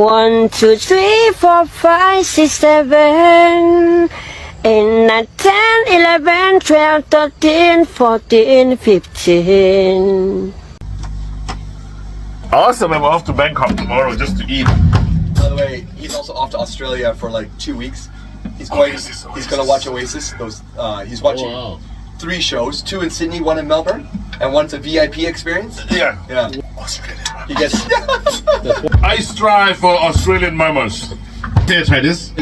1, 2, 3, 4, 5, 6, 7, 8, 9, 10, 11, 12, 13, 14, 15. Awesome, I'm off to Bangkok tomorrow just to eat. By the way, he's also off to Australia for like 2 weeks. He's going. He's gonna watch Oasis. He's watching 3 shows: 2 in Sydney, 1 in Melbourne, and 1's a VIP experience. Yeah. Australian. He gets. I strive for Australian mamas. Here, try this.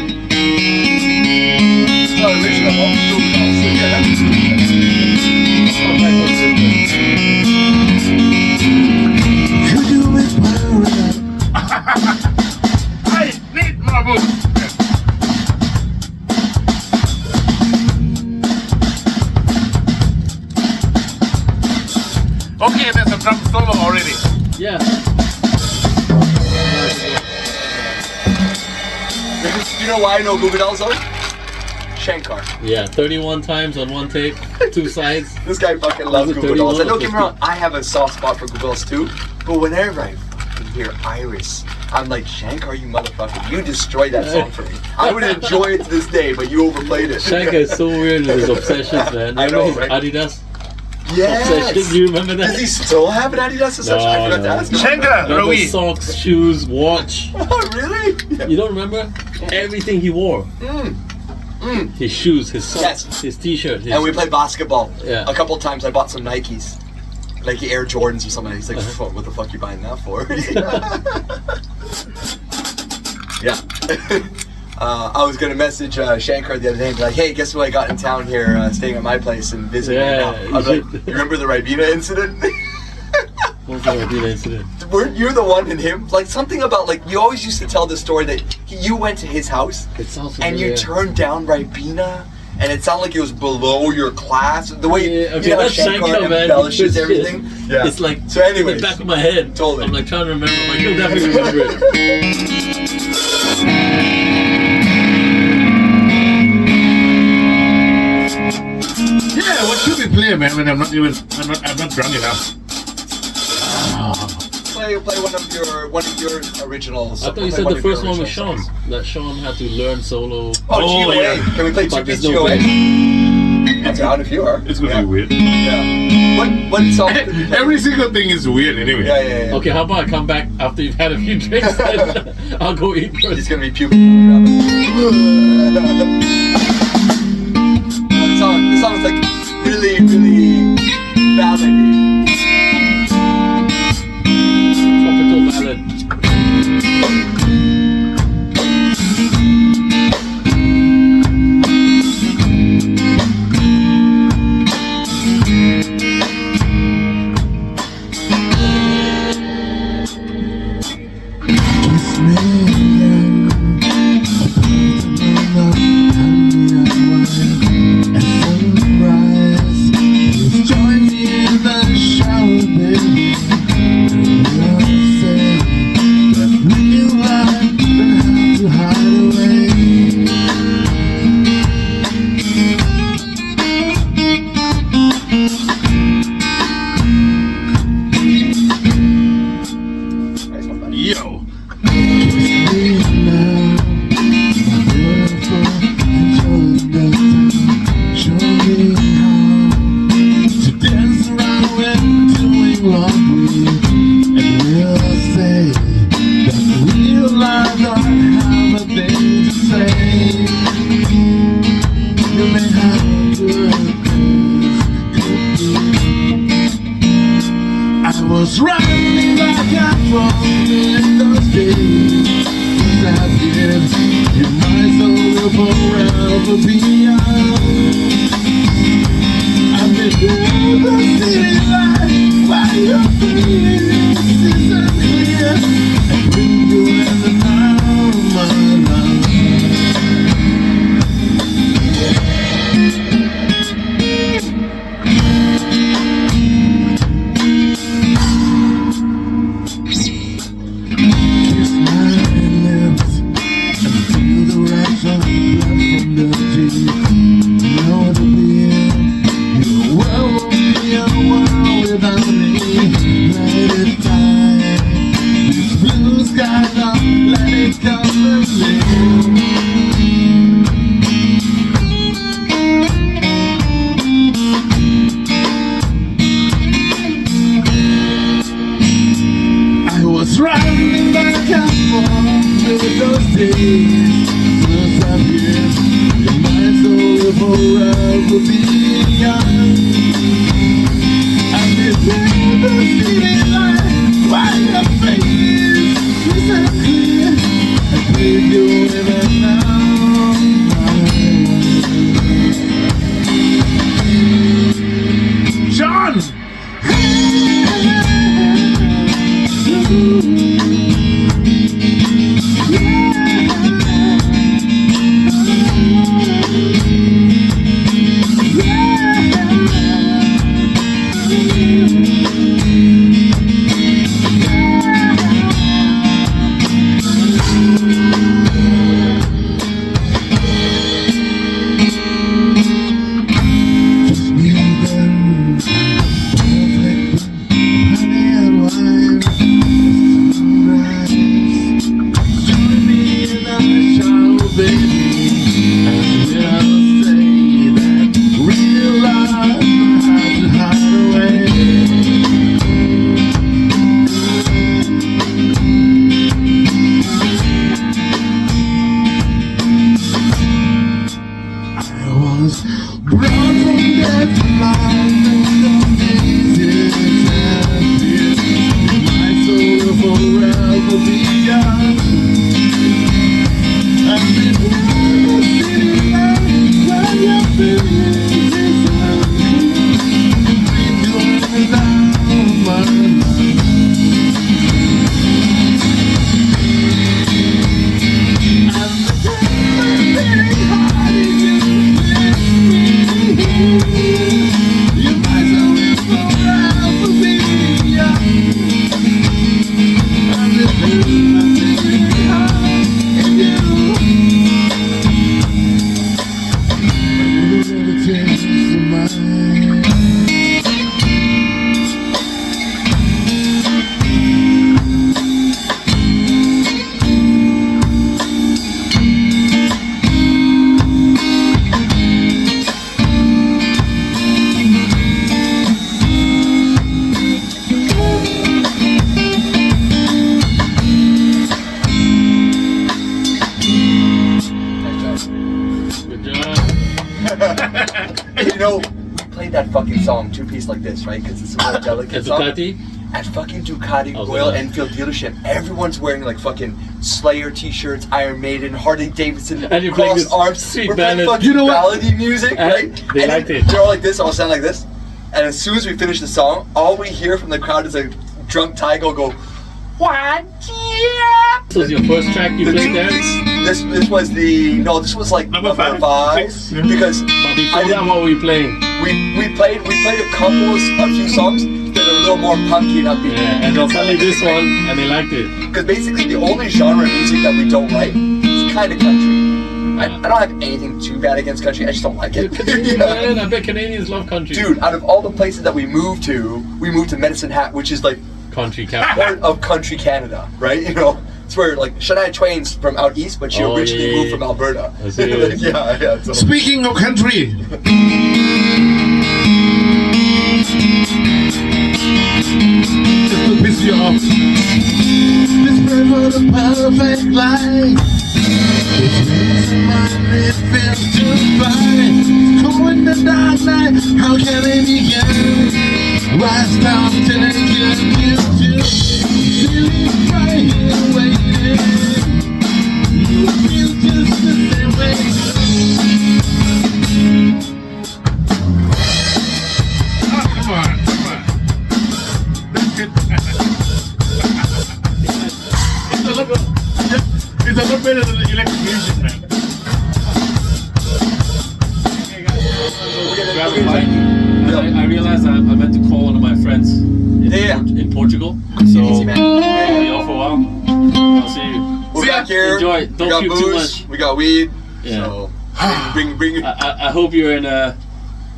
I need my boots. Okay, there's a drum solo already. Yeah. Do you know why I know Google Dolls though? Shankar. Yeah, 31 times on one take, 2 sides. This guy fucking loves Google Dolls. And don't get me wrong, I have a soft spot for Google Dolls too. But whenever I fucking hear Iris, I'm like, Shankar, you motherfucker, you destroyed that song for me. I would enjoy it to this day, but you overplayed it. Shankar is so weird with his obsessions, man. I know, Remember his Adidas Yes. obsession? Do you remember that? Does he still have an Adidas or such? I forgot to ask him. Shankar, Remember Ravi. socks, shoes, watch. Oh, really? You don't remember? Everything he wore. His shoes, his socks, Yes. his t-shirt. His... And we played basketball. Yeah. A couple times I bought some Nikes. Like the Air Jordans or something. He's like, what the fuck you buying that for? Yeah. I was gonna message Shankar the other day and be like, hey, guess what I got in town here, staying at my place and visiting right now. I was like, you remember the Ribena incident? What's the Ribena incident? Weren't you the one and him? Like something about like, you always used to tell the story that you went to his house It sounds and you familiar. turned down Ribena. And it sounded like it was below your class. The way Yeah, okay, you know, that's Shankar Shankar, man. embellishes It's- everything. Yeah. It's like So anyways, in the back of my head. Totally. I'm like trying to remember. I'm like, you'll definitely remember it. Yeah, what should we play, man? When I'm not drunk enough. play one of your originals. I thought you said the first one was Sean. That Sean had to learn solo. Oh, GOA. yeah. Can we play But 2-piece there's no GOA? band. I'm down if you are. It's gonna be weird. Yeah. What song? Every single thing is weird anyway. Yeah. Okay, how about I come back after you've had a few drinks and I'll go eat He's first. gonna be puking. This song is like really ballady. Tropical ballad. Yo. I was running like I was in those days. I did. In my soul will forever be young. I've been through the city life while your face is unclear. And bring you in the night of my life. Kiss my lips and feel the rush of blood from the deep. days, since I'm here, your mind's will forever be young. And it's never feeling like why your face is so clear. I believe you even now. John! You know, we played that fucking song two-piece like this, right? Because it's a more delicate song. Ducati? At fucking Ducati Oh, Royal yeah. Enfield dealership, everyone's wearing like fucking Slayer t-shirts, Iron Maiden, Harley Davidson, And you're playing cross this arms. sweet We're playing ballad. fucking You know what? ballady music, And right? they and liked then it. They're all like this, all sound like this. And as soon as we finish the song, all we hear from the crowd is a drunk Tygo go, "What? Yeah!" This was your first track you The played there? two-piece. This was the this was like Number five, six. because But before I that, didn't- what were you playing? we played a few songs that are a little more punky and upbeat. Yeah, and then suddenly this one, and they liked it. Because basically the only genre of music that we don't like is kind of country. I don't have anything too bad against country, I just don't like You're it. Canadian, man. I bet Canadians love country. Dude, out of all the places that we moved to Medicine Hat, which is like Country capital. part of country Canada, right? You know, it's where like Shania Twain's from out east, but she Oh, originally yeah, moved yeah. from Alberta. I see it. yeah. So. Speaking of country, Just to piss you off. This pray for the perfect life. It's missing mine, it feels just fine. It's cold in the dark night, how can it begin? Why stop till it gets you? Feeling right here waiting. You feel just the same way. come on. That's good. It's a lot better than the electric music, man. Grab a mic. I realized I meant to call one of my friends in Portugal. So, Easy, man. I'll be off for a while. I'll see you. We're back here. Enjoy. We Don't got puke booze. too much. We got weed. Yeah. So bring. I hope you're in a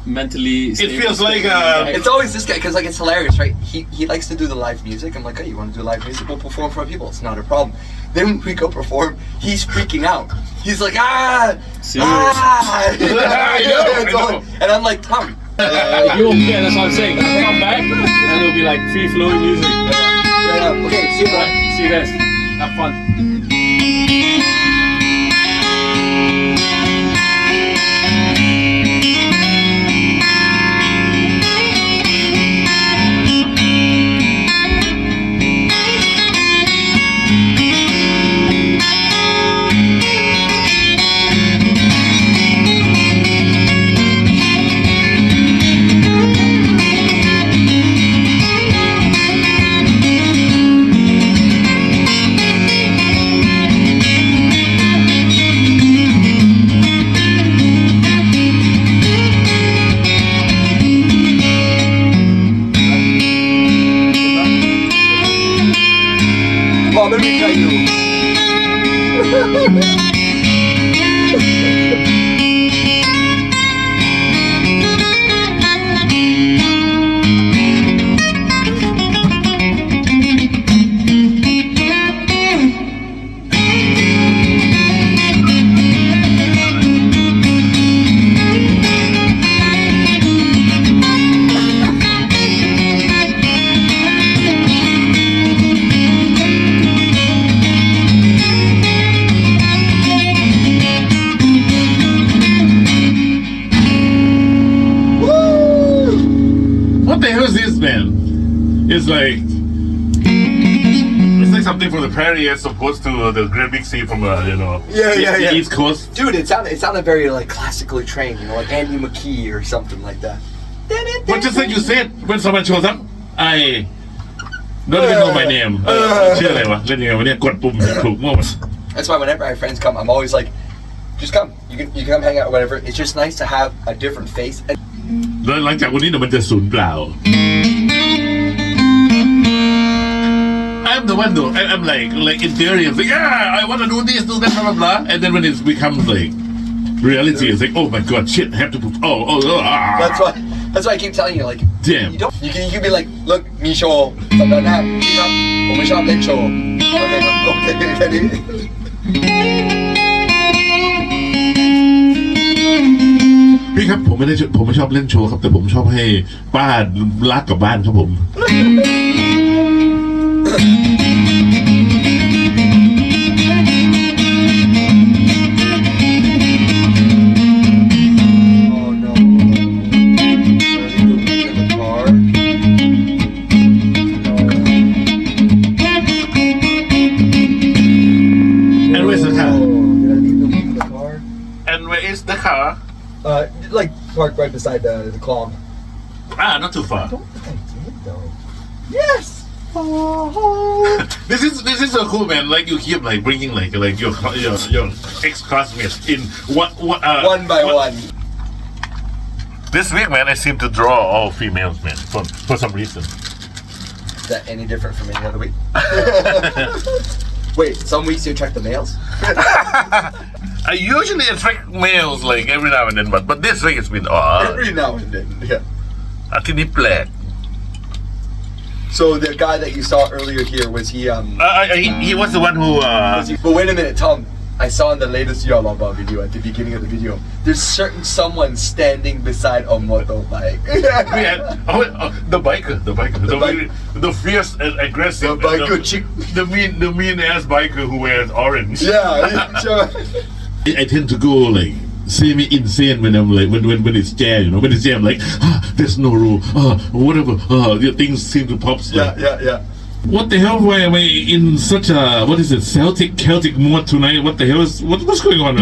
mentally. It feels like a. It's always this guy because like it's hilarious, right? He likes to do the live music. I'm like, hey, you want to do live music? We'll perform for our people. It's not a problem. Then we go perform. He's freaking out. He's like, See I know. And I'm like, Tom. you won't care. That's what I'm saying. Come back, and it'll be like free flowing music. Okay, see you, bro. Right. See you guys. Have fun. What the hell is this, man? It's like something from the prairie as opposed to the Great Big Sea from the East Coast. Dude, it sounded very like classically trained, you know, like Andy McKee or something like that. But just like you said, when someone shows up, I don't even know my name. ชื่ออะไรวะเล่นยังไงวะเนี่ยกดปุ่มถูกมั่วหมด That's why whenever my friends come, I'm always like, just come. You can come hang out or whatever. It's just nice to have a different face. แล้วหลังจากวันนี้เดี๋ยวมันจะสูญเปล่า I'm the one though. I'm like in theory, it's like yeah, I want to do this, do that, blah blah blah. And then when it becomes like reality, it's like oh my god, shit, I have to. That's why I keep telling you, like, damn. You can be like, look, มีโชว์สัปดาห์หน้าพี่ครับผมไม่ชอบเล่นโชว์โอเคครับโอเคแค่นี้ พี่ครับผมไม่ชอบเล่นโชว์ครับแต่ผมชอบให้ป้ารักกับบ้านครับผม And where is the car? Like parked right beside the clong. Not too far. I don't think I did though. Yes. This is so cool, man. Like you keep like bringing like your ex classmates in one by one. This week, man, I seem to draw all females, man, for some reason. Is that any different from any other week? Wait, some weeks you attract the males? I usually attract males like every now and then, but this week it's been odd. Every now and then, yeah. อาทิตย์นี้แปลก So the guy that you saw earlier here, was he he was the one who But wait a minute, Tom. I saw in the latest Yalaba video at the beginning of the video, there's someone standing beside a motorbike. The biker, the fierce and aggressive, the biker chick, the mean ass biker who wears orange. Yeah, sure. I tend to go like semi-insane when I'm like when it's jam, you know. When it's jam, I'm like there's no rule, whatever. The things seem to pop. Yeah. What the hell? Why am I in such a Celtic mood tonight? What the hell is what's going on?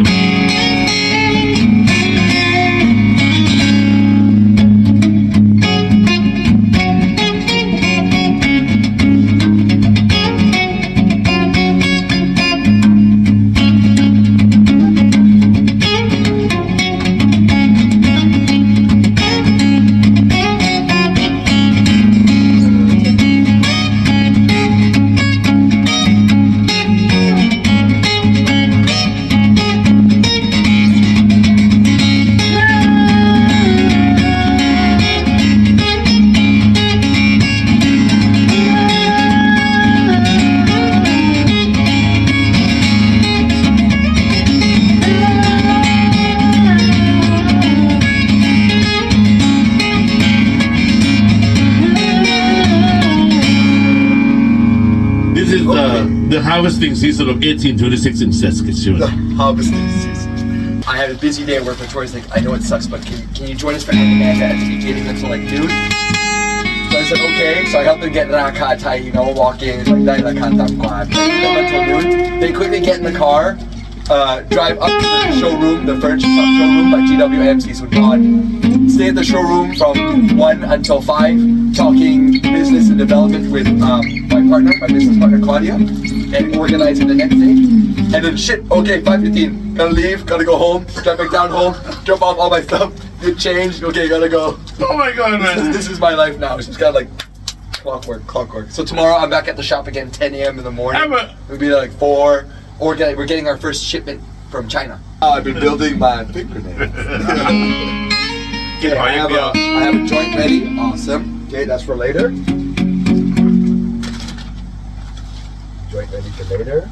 The harvesting season of 1826 in Saskatchewan. The harvesting season. I had a busy day at work, but Tori's like, I know it sucks, but can you join us for Amanda at the beginning? And so like, dude. So I said, okay. So I helped them get Rakatai, you know, walk in. It's like, until noon. They quickly get in the car, drive up to the showroom, the furniture showroom by GWMC. So God, stay at the showroom from 1 until 5, talking business and development with my business partner Claudia, and organizing the next day. And then shit, okay, 5:15, gotta leave, gotta go home, drive back down home, drop off all my stuff, get changed, okay, gotta go. Oh my god, man. This is my life now. It's just kind of like clockwork. So tomorrow I'm back at the shop again, 10 a.m. in the morning. It'll be like 4, we're getting our first shipment from China. I've been building my fingernails. Okay, I have a joint ready. Awesome. Okay, that's for later. Joint ready for later.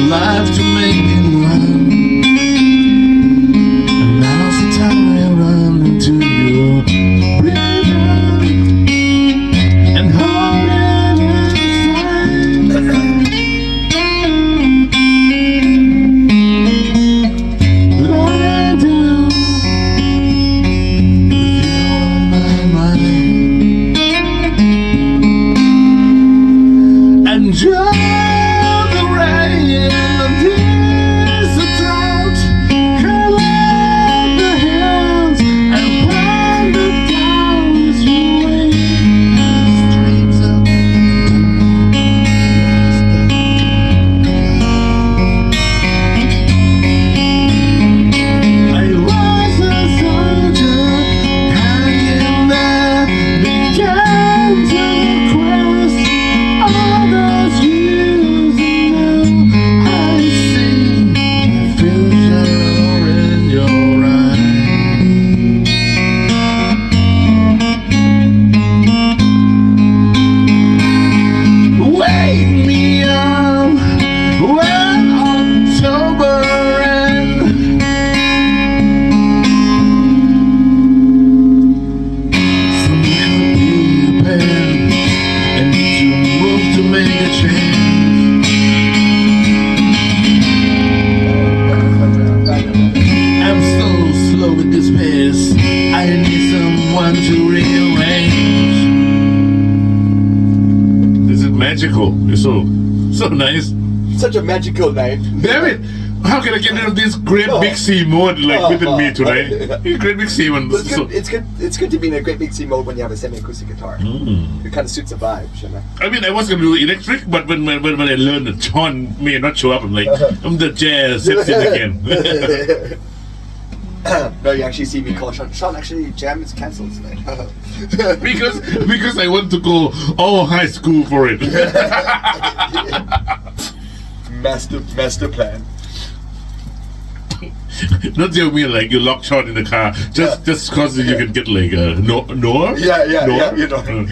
Life to make me run, and now's the time I run into your rhythm and hold it inside. Lying down with you on my mind, and just magical. It's so nice. Such a magical night. Damn it! How can I get rid of this great big sea mode within me today? Great big sea mode. It's good to be in a great big sea mode when you have a semi-acoustic guitar. It kind of suits the vibe, shouldn't it? I mean, I was gonna do electric, but when I learned that Sean may not show up, I'm like, I'm the jazz sets in again. No, you actually see me call Sean. Sean, actually, jam is cancelled tonight. because I want to go all high school for it. Master plan. Not tell me like you lock Sean in the car just because you can get like Noah? Yeah, you know.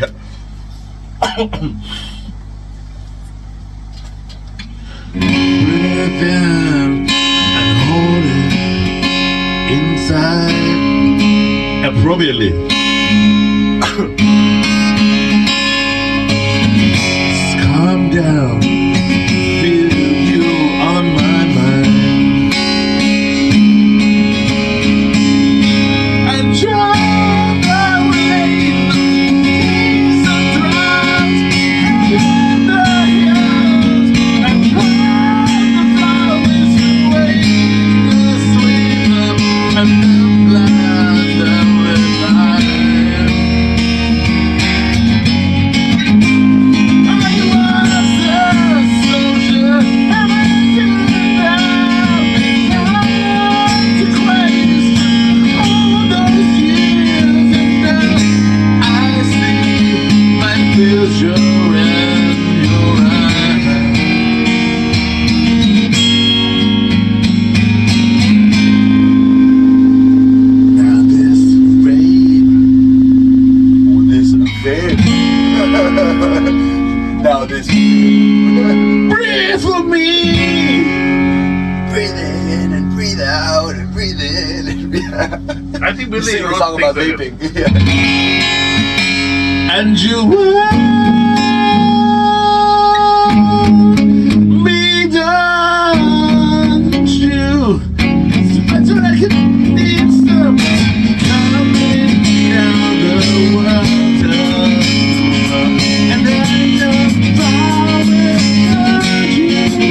Breathe in and hold it inside appropriately. Calm down, feel you on my mind, and drive away the peace of drums in the hills, and hide the flowers away, the sweet love and the blood that will lie. Now this Breathe for me. breathe in and breathe out and breathe in and breathe out. I think we Sing a song about vaping. Yeah. And you want me, don't you? So better I can need some coming down the water, and I just promise you.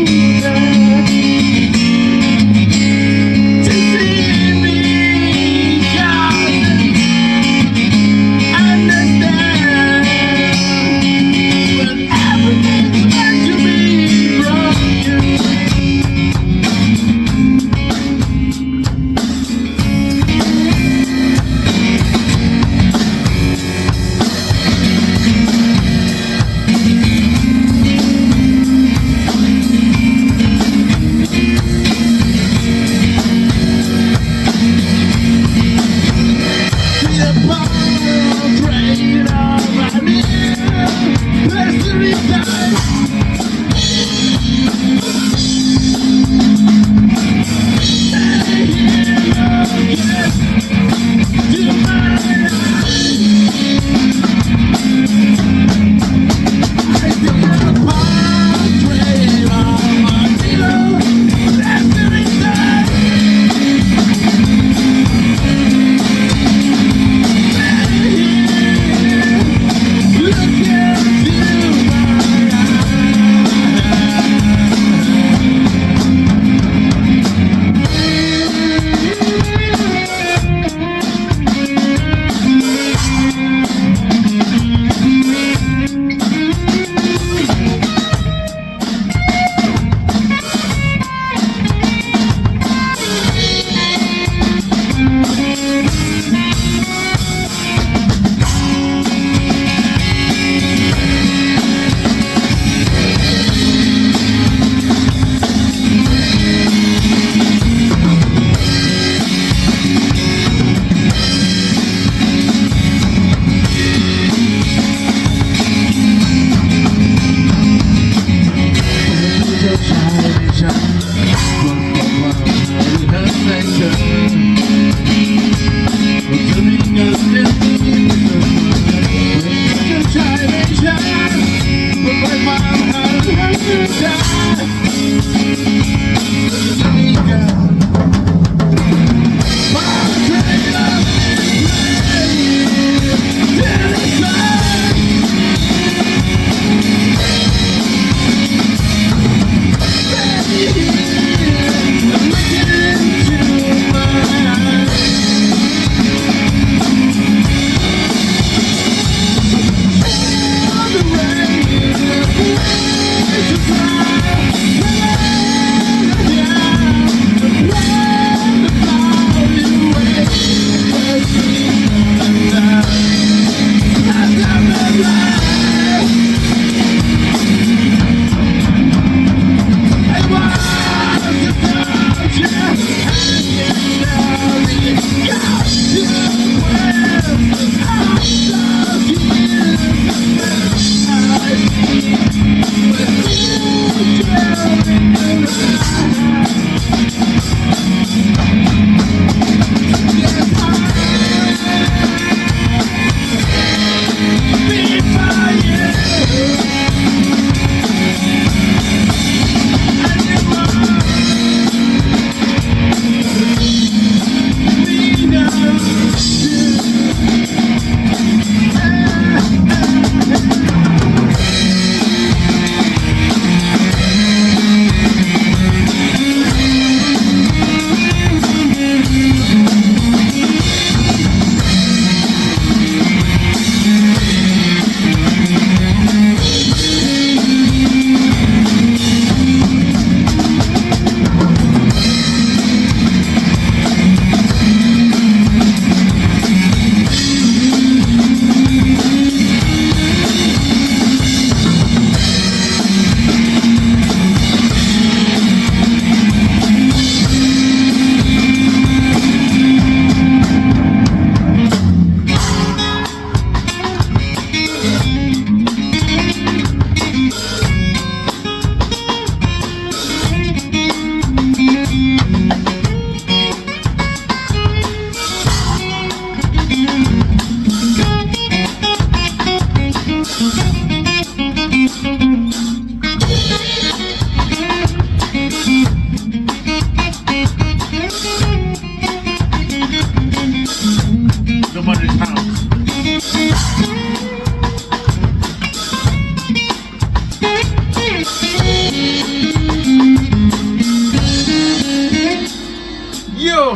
The Maritimes. Yo!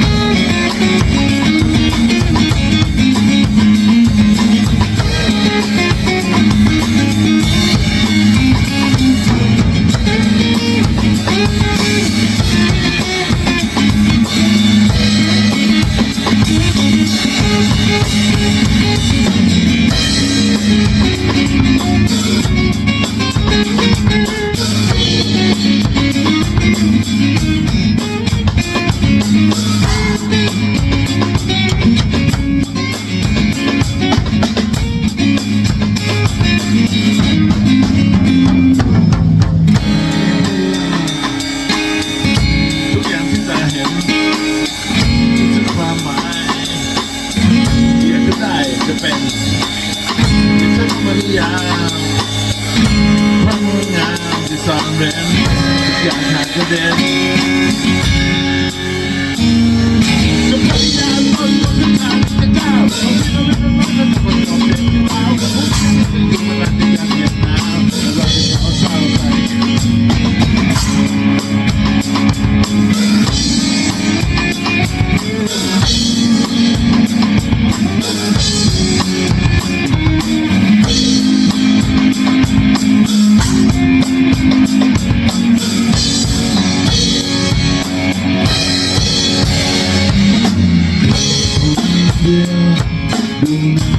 Yeah.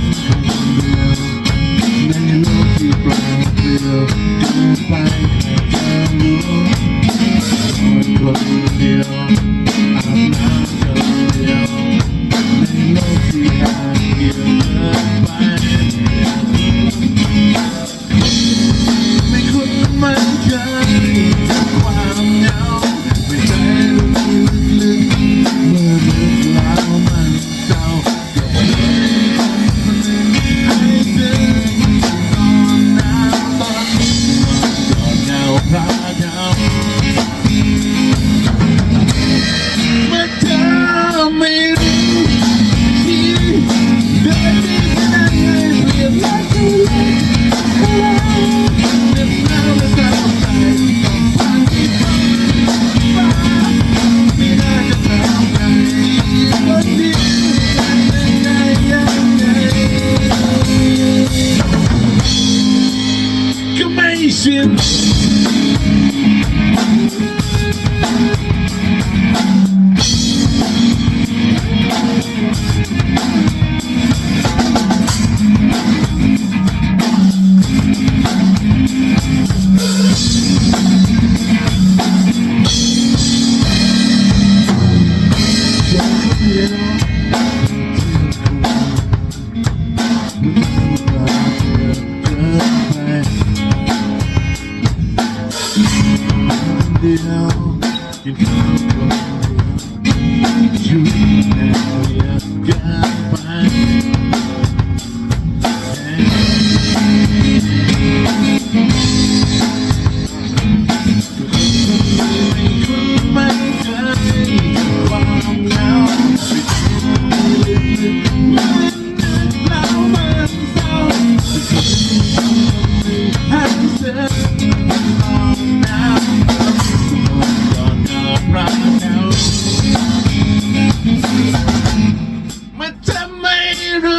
เดียวกินข้าวคนเดียวชีวิตแนวเดียวกันไปไม่เคยความเหงาแล้วมันเศร้าให้เธอมองหน้าก่อนนอนรักเขามันจะไม่รู้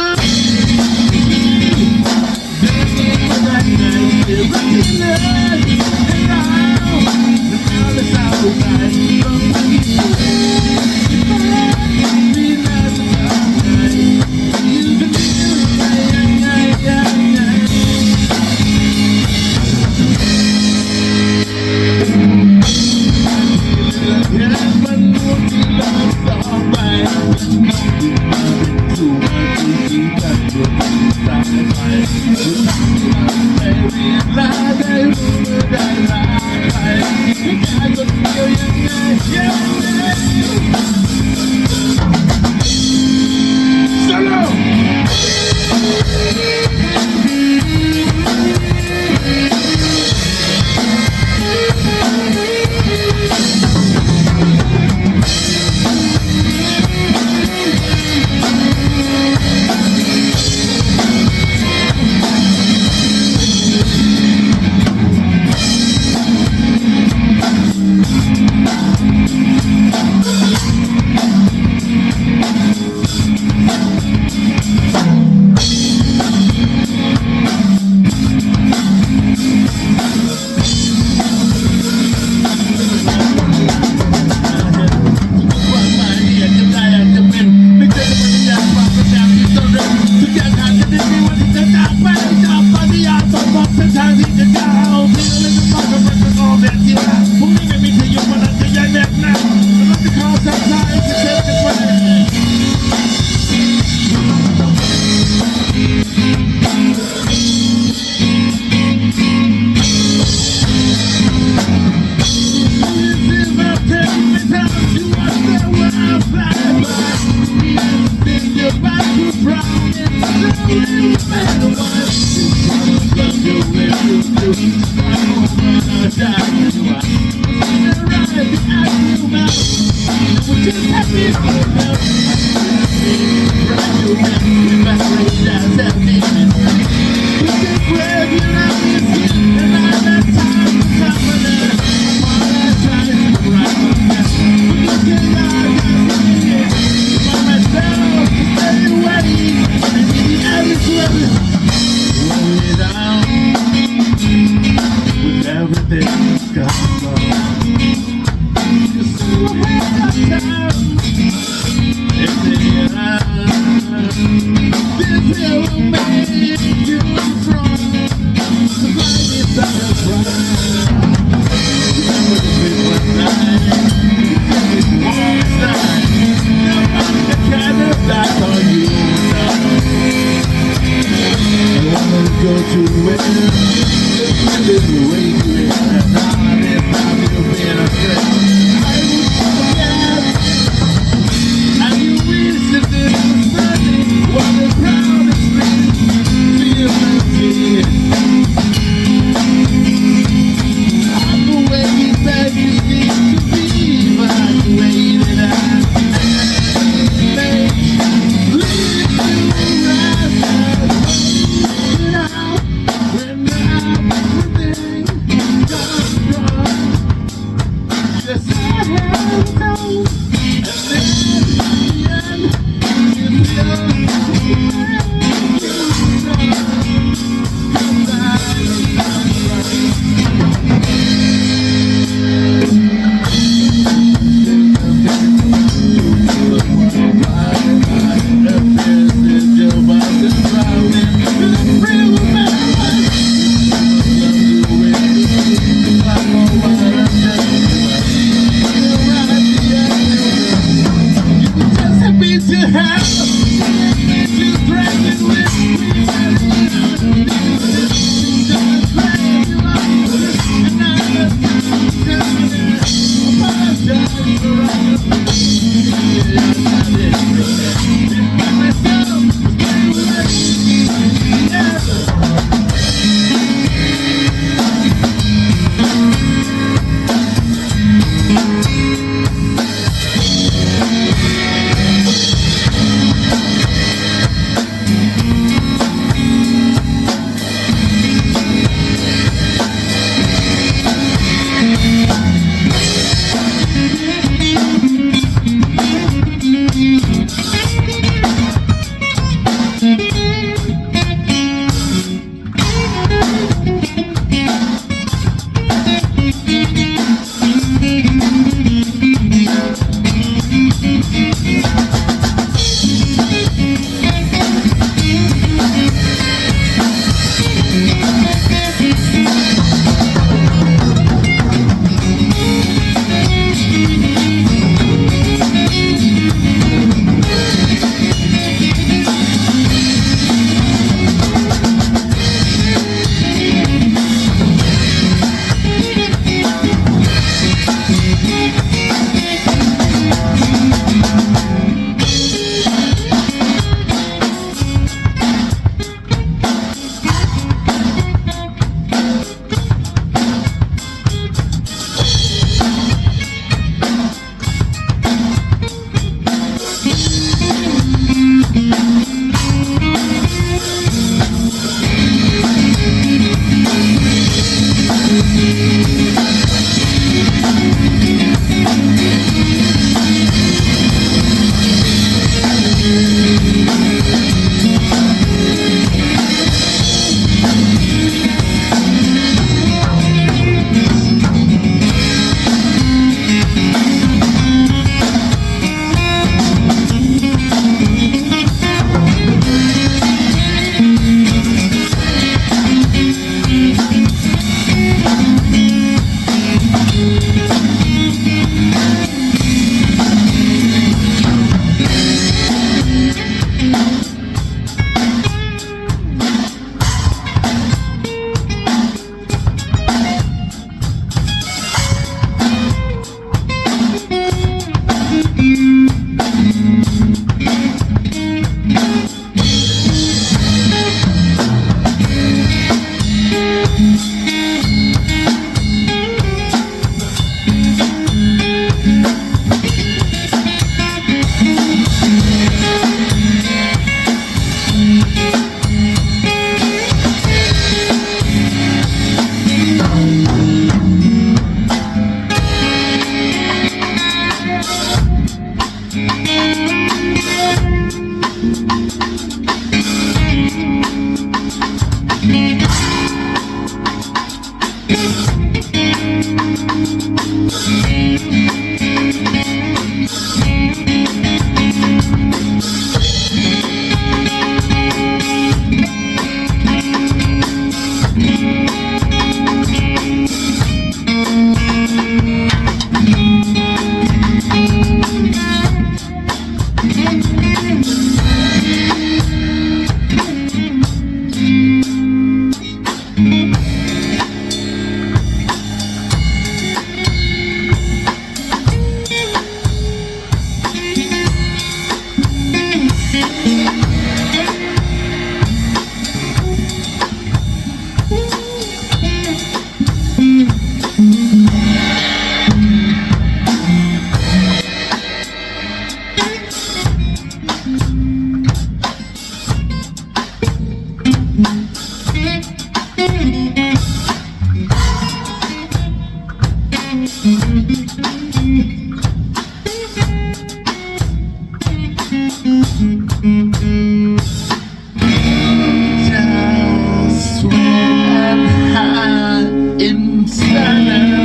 Just when I'm in silence.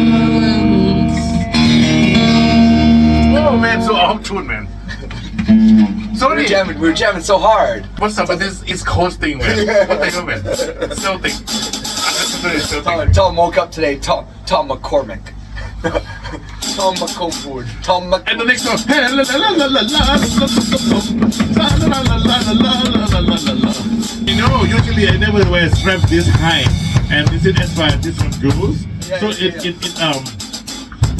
Oh man, so out of tune, man. Sorry. We were jamming so hard. What's up with this East Coast thing, man? What the hell, man? Still think. Still think. Tom woke up today. Tom McCormick. Tom McCormick. Tom Mc. And the next one. You know, usually I never wear strap this high, and this is as far as this one goes. Yeah, So yeah, it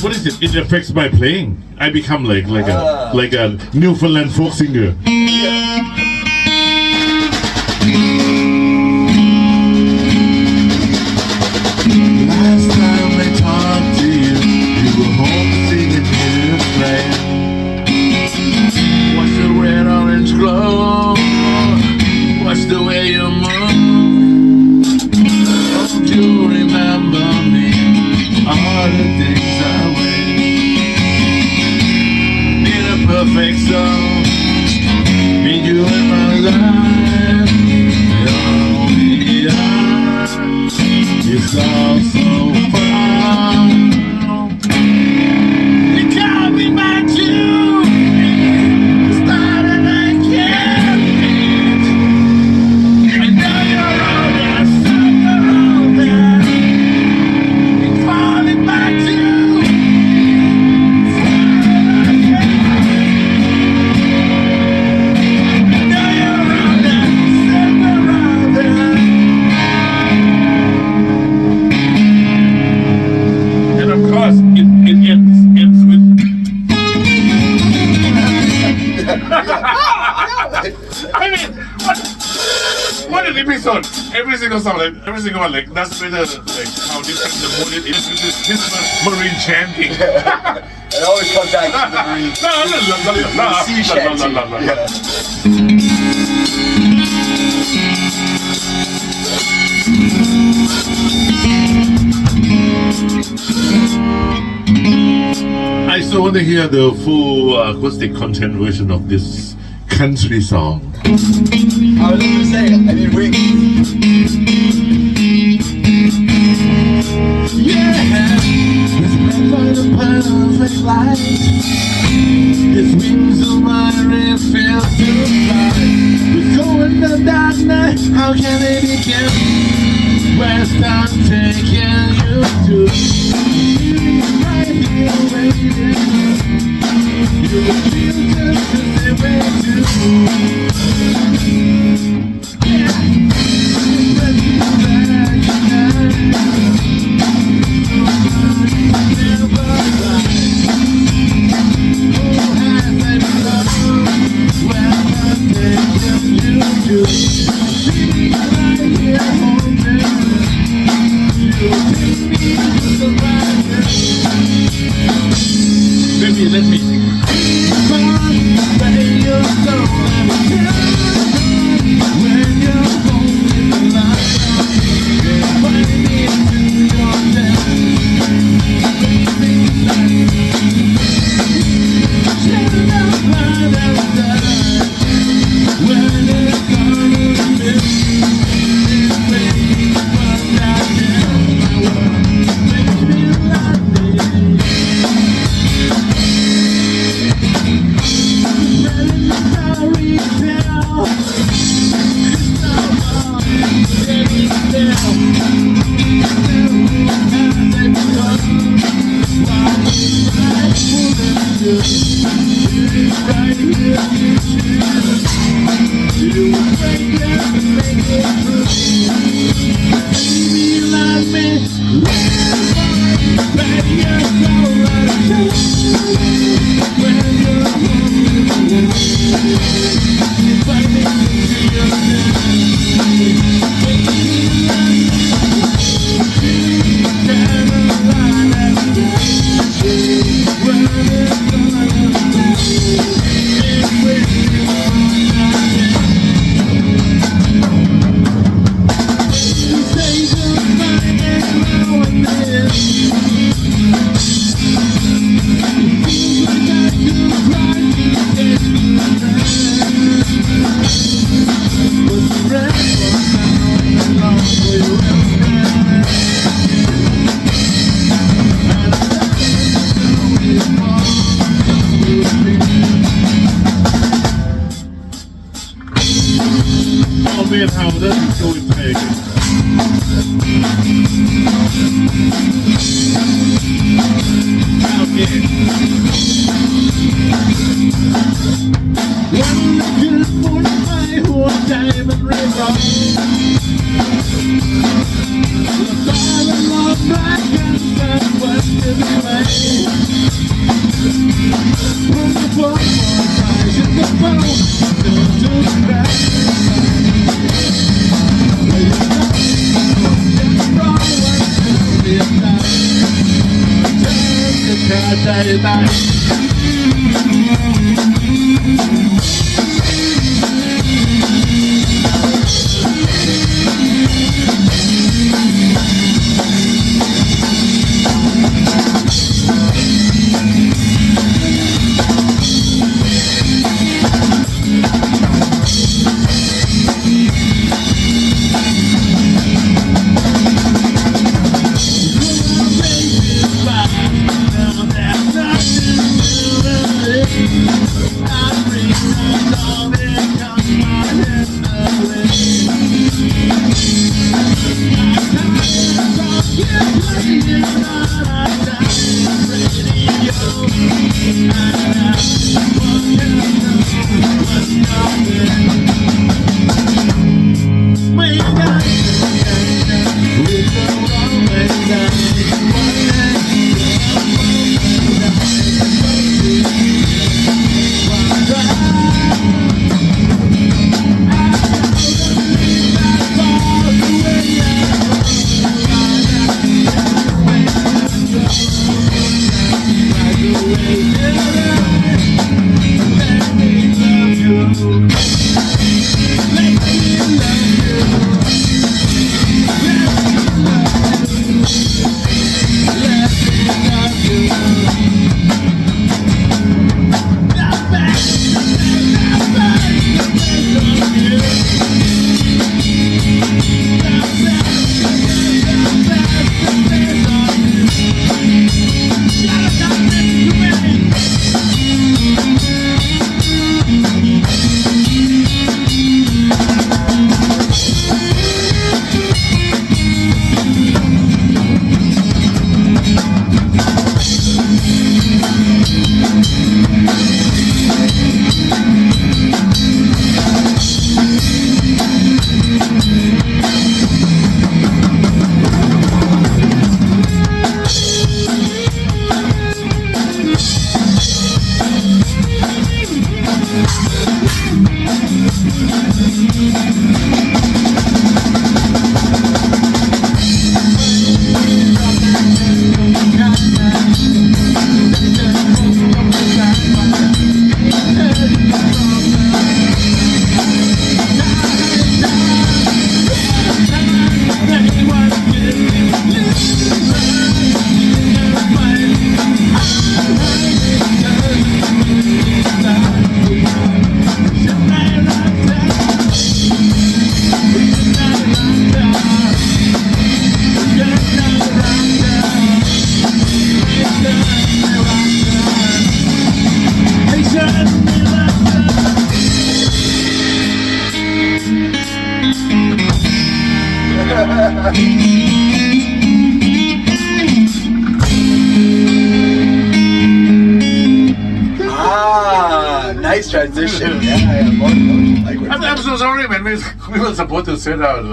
what is it? It affects my playing. I become like a Newfoundland folk singer. Last time I talked to you, you were home singing in a play. Watch the red orange glow. Watch the way you move. Don't you remember me? All the things I wait. In a perfect zone. Need you in my life. It's all so far. You call me back to started again. I know you're all there, somewhere out there. You're falling back to started again. I know you're all there, somewhere out there. And of course, it ends with. I mean, what an episode! Every single song, like every single one, like that's better. Like how different the mood is. This is marine chanting. It always comes back to the marine. Sea shanty. Yeah. I still want to hear the full acoustic content version of this country song. I was just gonna say, I mean, Yeah, it's meant for the perfect light. His wings of iron feels to fly. We go in the dark night, how can it begin? Where's time taking you to? Right here waiting. You feel just as they wait to. Yeah, let's go back tonight. Let me. good. It's right here, you wake up and make it through. Baby, you love me, baby, you're so right. When you're home, if I make you feel good, baby, you love me. Oh man, how that is going big. Out there. One good for my whole diamond river. Look all along my canvas, what to be made. Put the phone more ties in the phone, don't do that. nice transition. Yeah, like I'm so sorry, man. We were supposed to sit down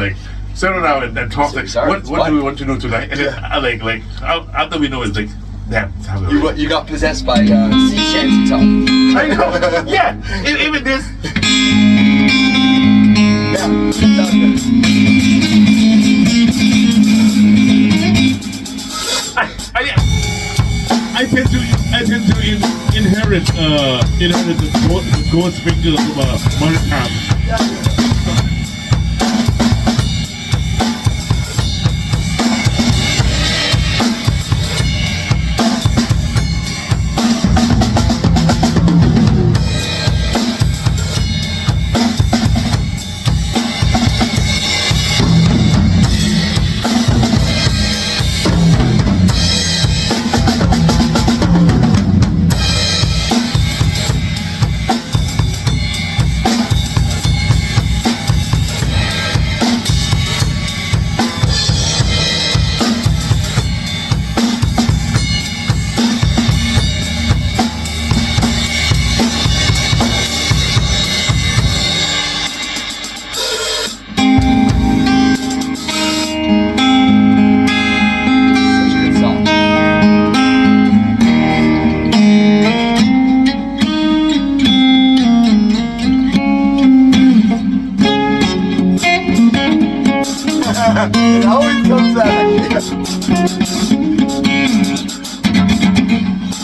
and talk. Like, Sorry, what do we want to do tonight? And then, after we know, it's like, damn. It's time to you got possessed by sea shanty talk. I know. Yeah. Even this. Yeah. Sounds good. I tend to inherit the gold sprinkle of Maritimes. It always comes back.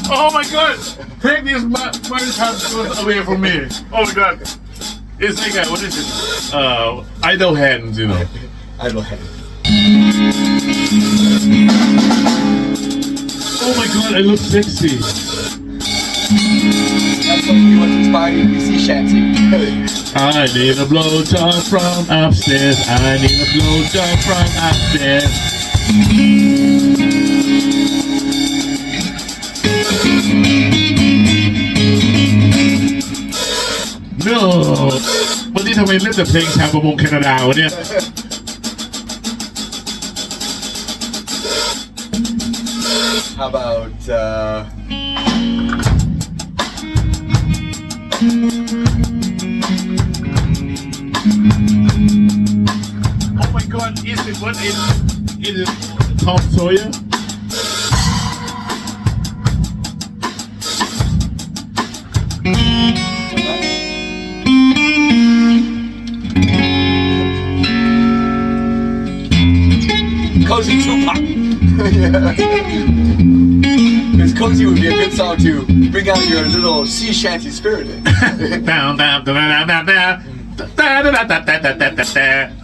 Oh my God! Take these Maritimes goes away from me. Oh my God! It's like what is it? Idle hands, you know. Idle hand. Oh my God! I look sexy. That's what we want to inspire you to be sea shanty. I need a blowjob from upstairs. I need a blowjob from upstairs. No วันนี้ทำไมเล่นแต่เพลงชาวประมงแคนาดาวะเนี่ย How about Oh my God! Is it what in Tom Sawyer? Cozy Tupac? Yeah. Because Cozy would be a good song to bring out your little sea shanty spirit in. Down, down, down, down, down, down, down, down, down, down, down, down, down.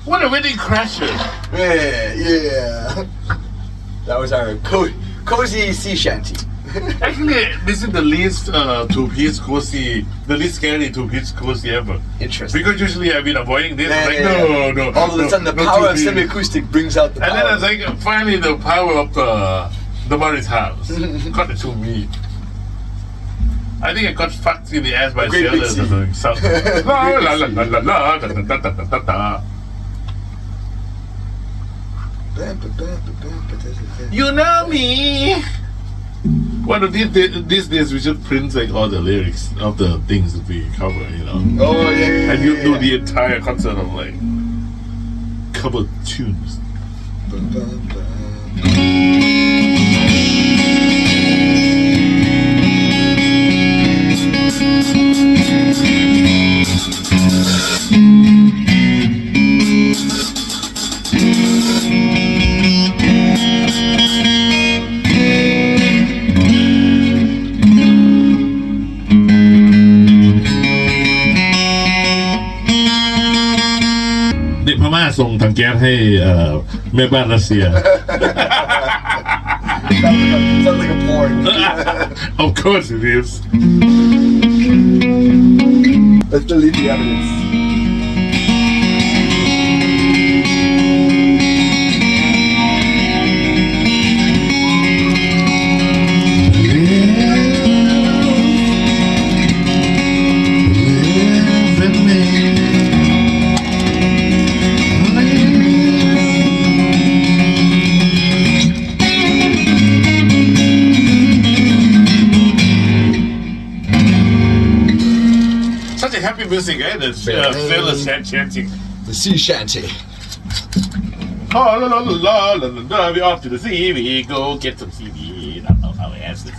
What a wedding crasher! Yeah. That was our cozy sea shanty. Actually, this is the least two-piece cozy, the least scary two-piece cozy ever. Interesting. Because usually I've been avoiding this. Yeah, I'm like, yeah, no. All of a sudden, the no power of two-piece. semi-acoustic brings out the power. And then I was like, finally, the power of the Maritimes got it to me. I think I got fucked in the ass by Great big sailors sea. or something. So, la la la la la la da da da da da da. You know me. One of these days we should print like all the lyrics of the things that we cover, you know. Oh, yeah. And you do the entire concert of like cover tunes.เด็กพม่าส่งถังแก๊สให้แม่บ้านรัสเซีย Sounds like a porn. Of course it is. Let's delete the evidence. Such a happy music, eh? The sailors chanting. The sea shanty. Oh, la la la la la la, we off to the sea, we go get some seaweed up our asses.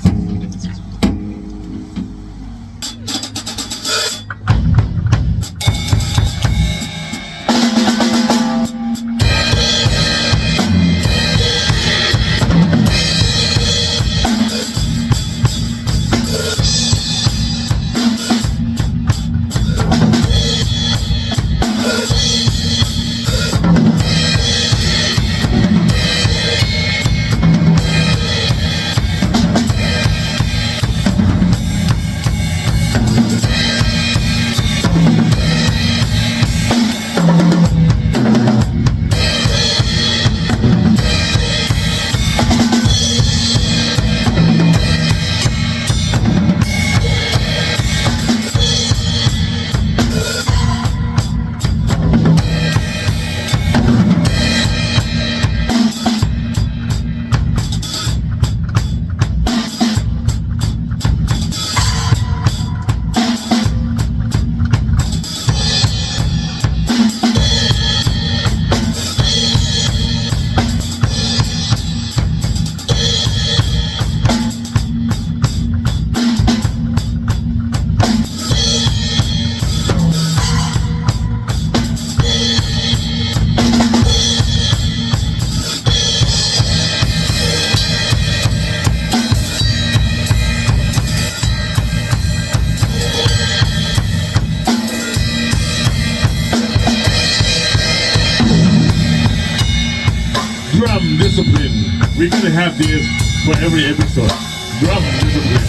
Drum discipline. We're gonna have this for every episode. Drum discipline.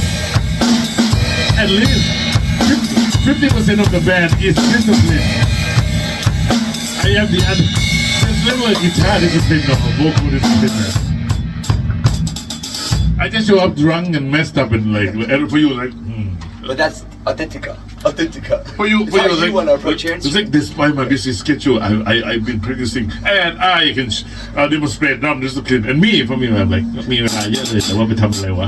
At least 50% of the band is disciplined. I am the other. There's never a guitar discipline or a vocal discipline. I just show up drunk and messed up and like, and for you like, But that's authentica. For you, It's how you want to approach your it's like despite my busy schedule, I've been practicing and I can demonstrate drum discipline. And me, for me, I'm like,มีเวลาเยอะเลยแต่ว่าไปทำอะไรวะ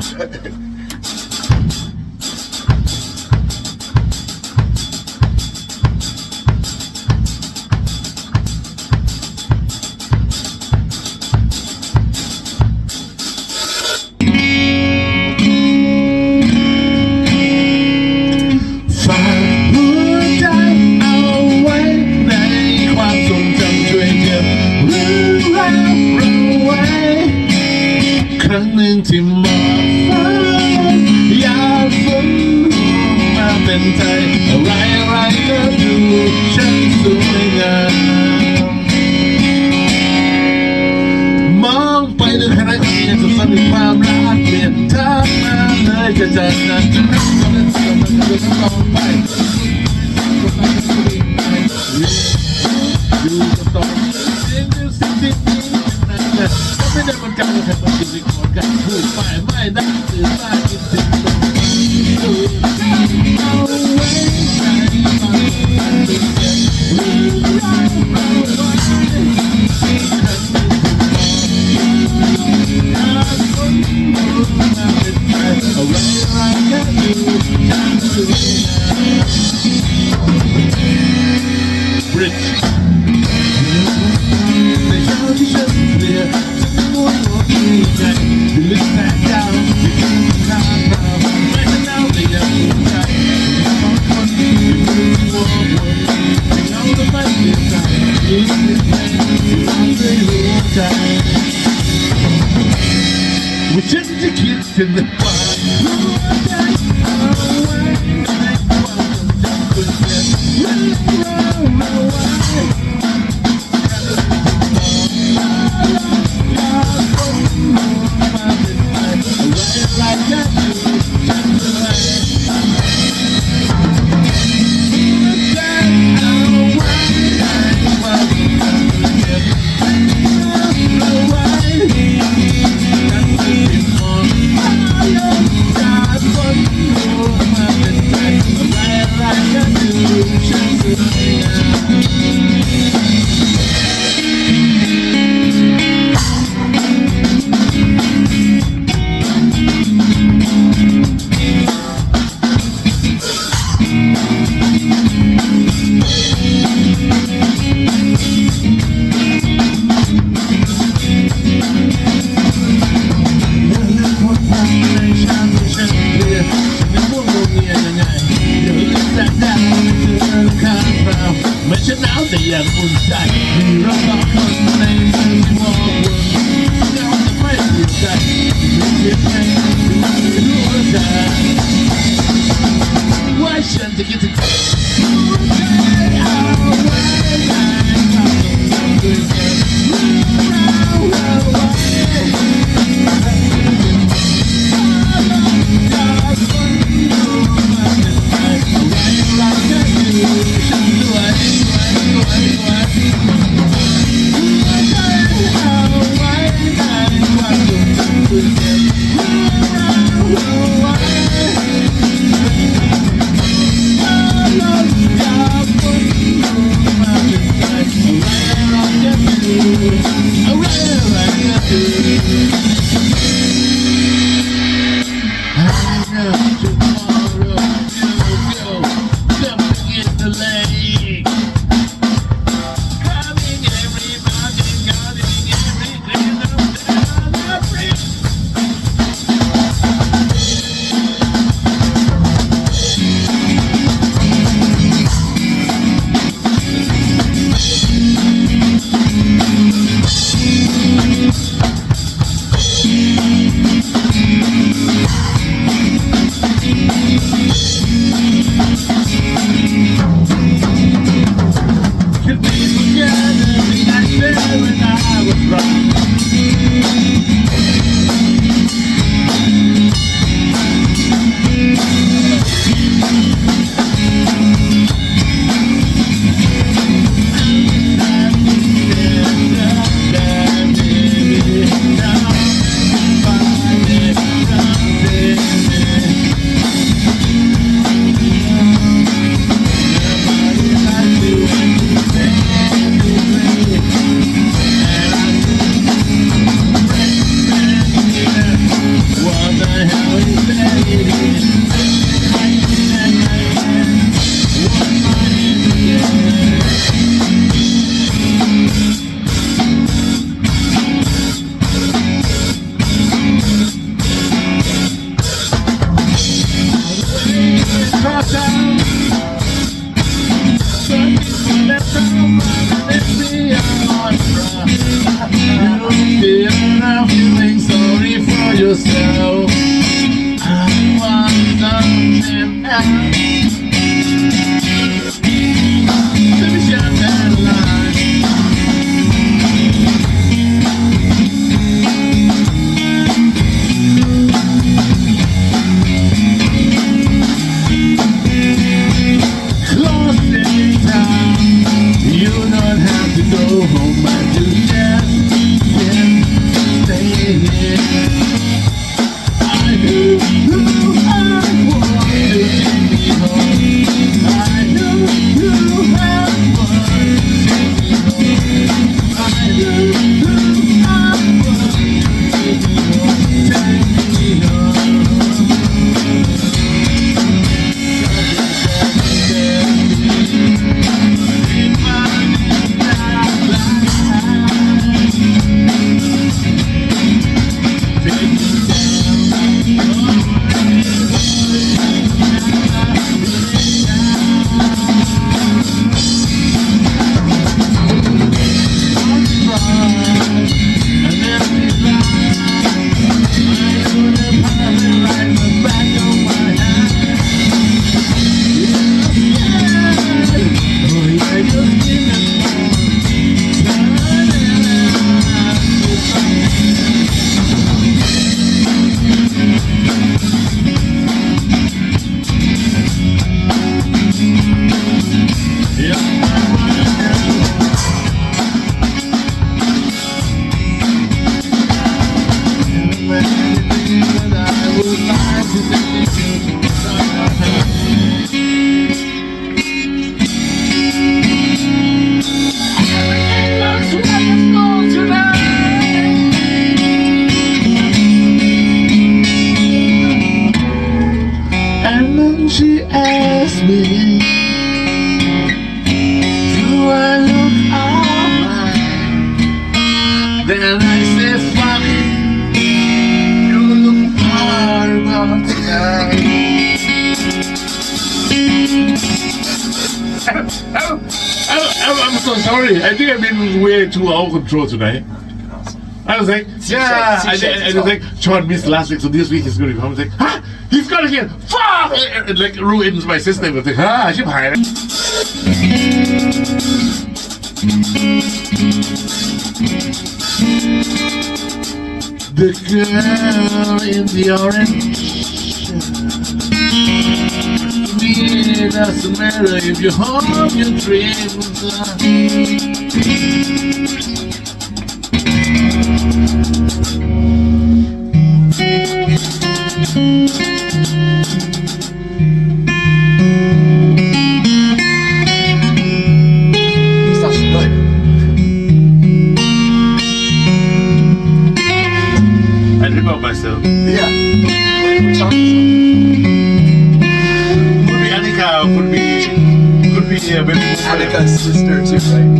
ฝากหัวใจเอาไว้ในความทรงจำช่วยเก็บเรื่องราวเราไว้ ครั้งหนึ่งที่มองฟ้าอยากฝันมาเป็นใจอะไรอะไรก็ดูช่างสวยงามมองไปดูแค่ไหนก็ยังจะฝันถึงความรักเปลี่ยนทางมาเลยจะจากนั้นจะรักก็เป็นสิ่งมันจะต้องไปอยู่กับตอนเสียงดูสิ่งที่มีนั่นแหละก็ไม่ได้มันกันแค่มันเป็นคนกันพูดไปไม่ได้ตื่นมาคิดถึงเอาไว้ใจมันเป็นเสียงเราไว้Rich ในเช้าที่ฉันเรียนฉันมัวหัวใจลึกแสนยาวที่คืนข้างเราไม่ฉันหนาวแต่ยังอุ่นใจมองคนที่มือวัววนที่เงาและไม่เปลี่ยนใจยิ่งเป็นเพลงที่ฟังด้วยหัวใจว่าฉันจะคิดถึงแต่ความหัวใจเอาไว้ในความทรงจำคนเดียวเรื่องราวเอาไว้ไม่ฉันหนาวแต่ยังอุ่นใจมีเราสองคนในเมืองที่มองวนเงาแต่ไม่เปลี่ยนใจมีเสียงเพลงที่รู้ว่าใจว่าฉันจะคิดถึงหัวใจเอาไว้ในความทรงจำด้วยกันเรื่องราวเอาไว้ฉันด้วย yourself. I want something else. Let me shine that light. Lost in town, you don't have to go home, but you just can't stay here. I knew I want to take me home. I knew I want to take me home. I knew I want to take me home. Take me home. And then she asked me, do I look alright? Then I said, fuck it, you look horrible tonight. I'm so sorry. I think I've been way too out of control tonight. I was like, yeah, I was like, Sean missed last week, so this week he's going to come. I was like, huh? He's got it again. Fuck! It like ruins my system. I was like, ah, ship high. The girl in the orange. To me, it doesn't matter if you hold your dreams. I dream of myself. Yeah. Could be Annika, could be Annika's sister too, right?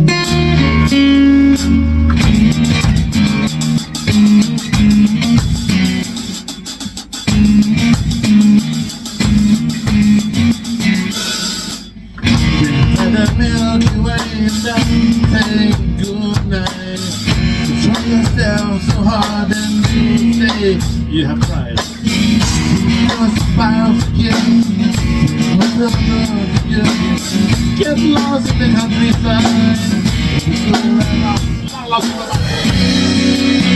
And the Milky Way say good night. You try yourself so hard and you say you have tried. You must bounce again. Get lost in the countryside.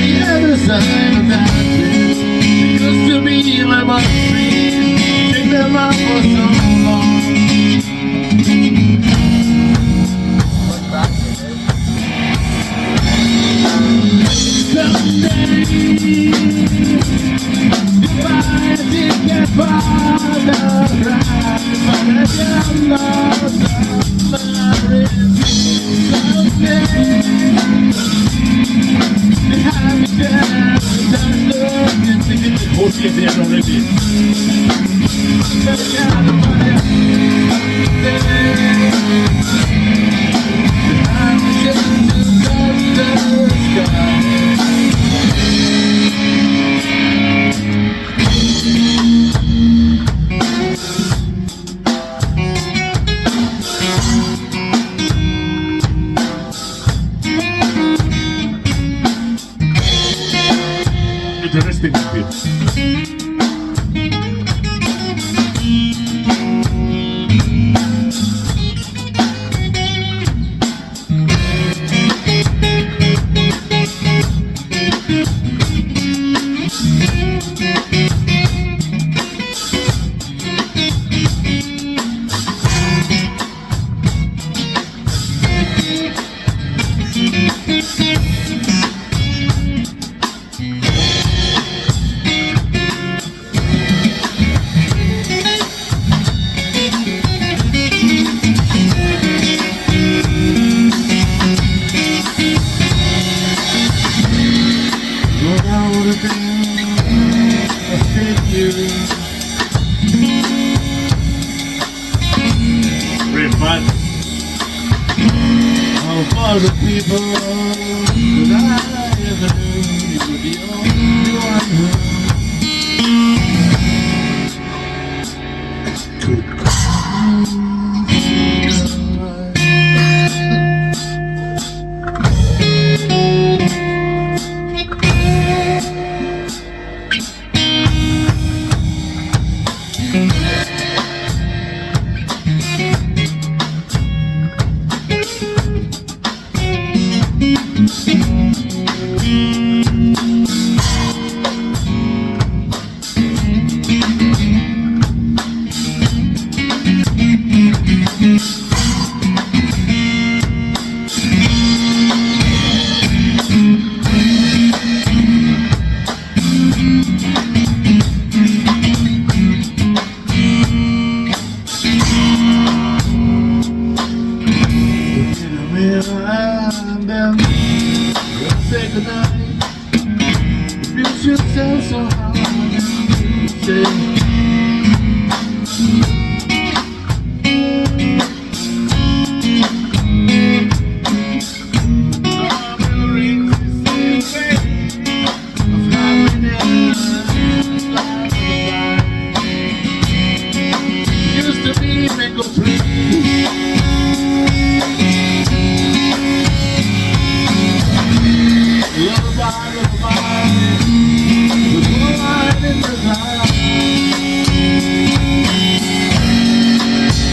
The other side of that bridge used to be my mother's dream. Take them out for so long. Someday, if I did get farther right, but I got lost on my someday, the happy dance, that love, oh, yes, already. Great fun. Of all the people that I ever knew, you were the only one who could come to life. Say goodnight. You should tell so hard to say. Used to be mango tree. Lullaby, with moonlight in the night.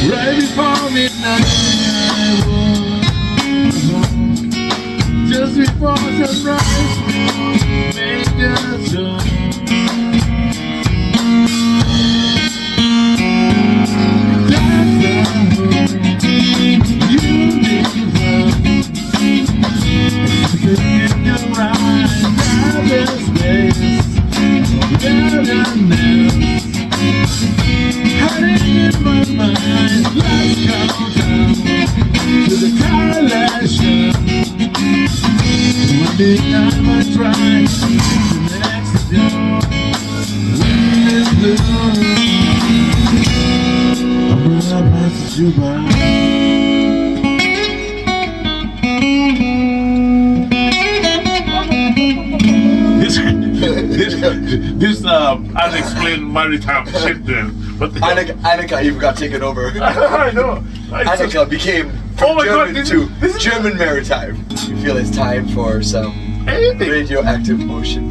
Right before midnight, I was home. Just before sunrise, we made a show. I try to next door. When it's blue, umbrella passes you by. This unexplained maritime shit then. What the hell? Annika even got taken over. I know. Annika became from German to German maritime. You feel it's time for some radioactive motion.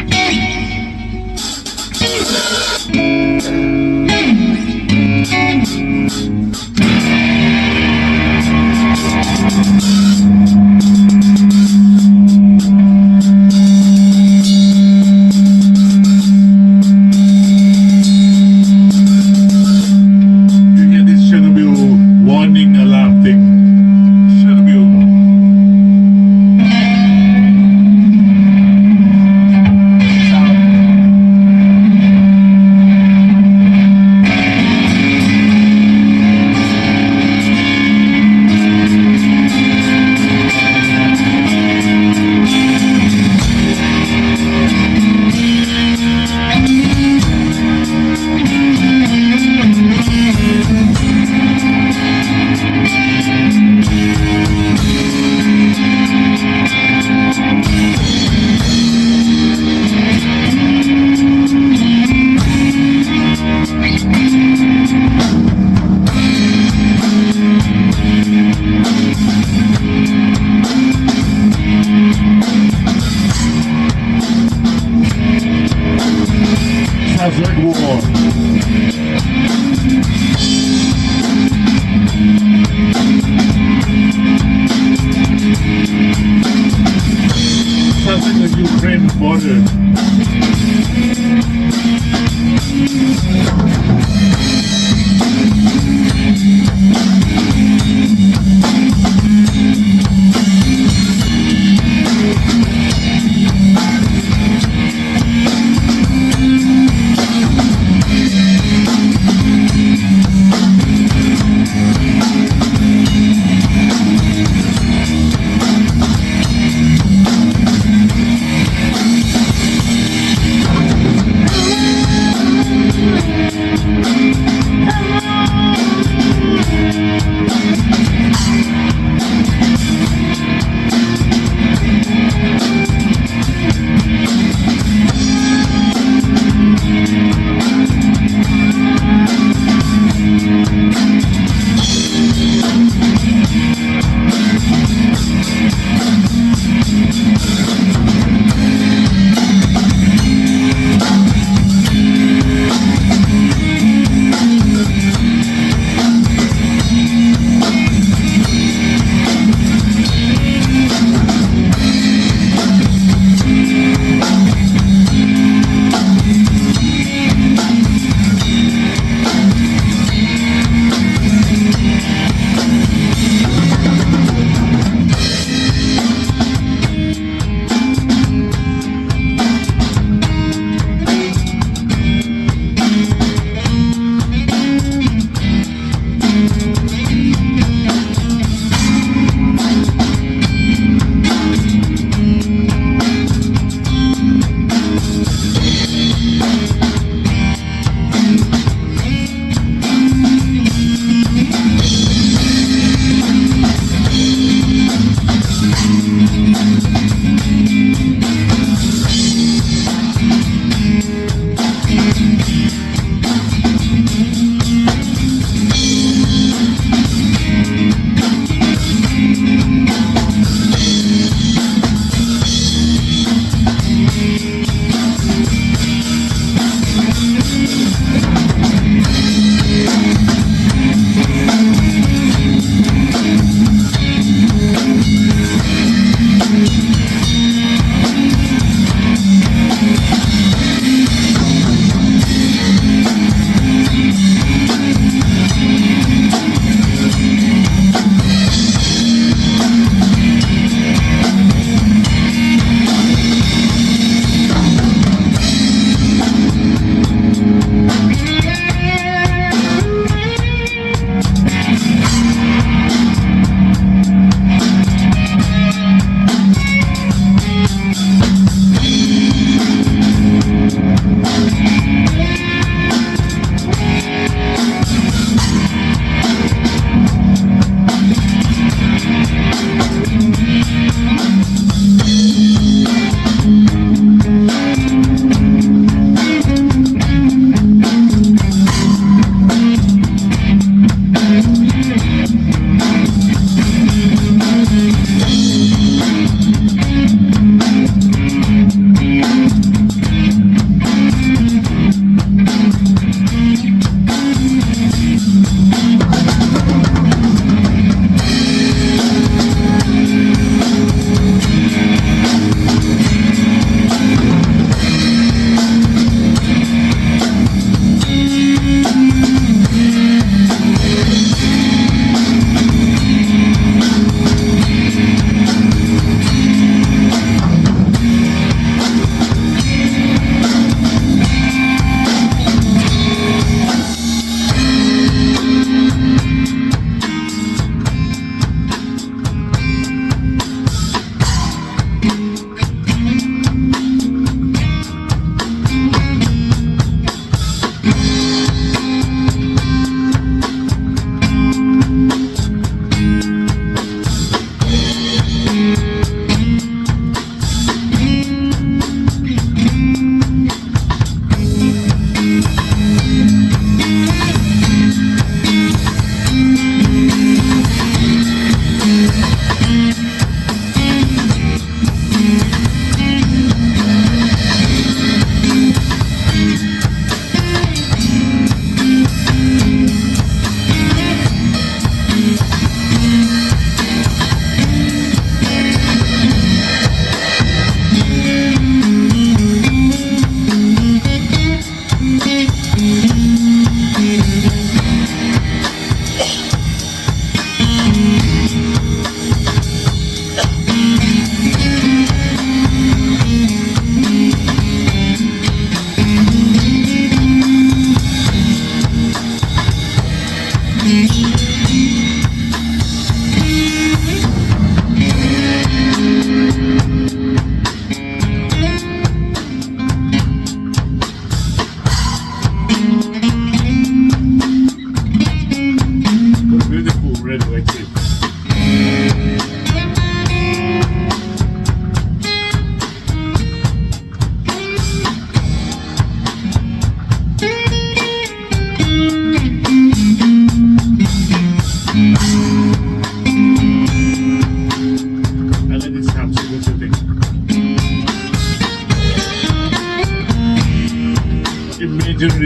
water.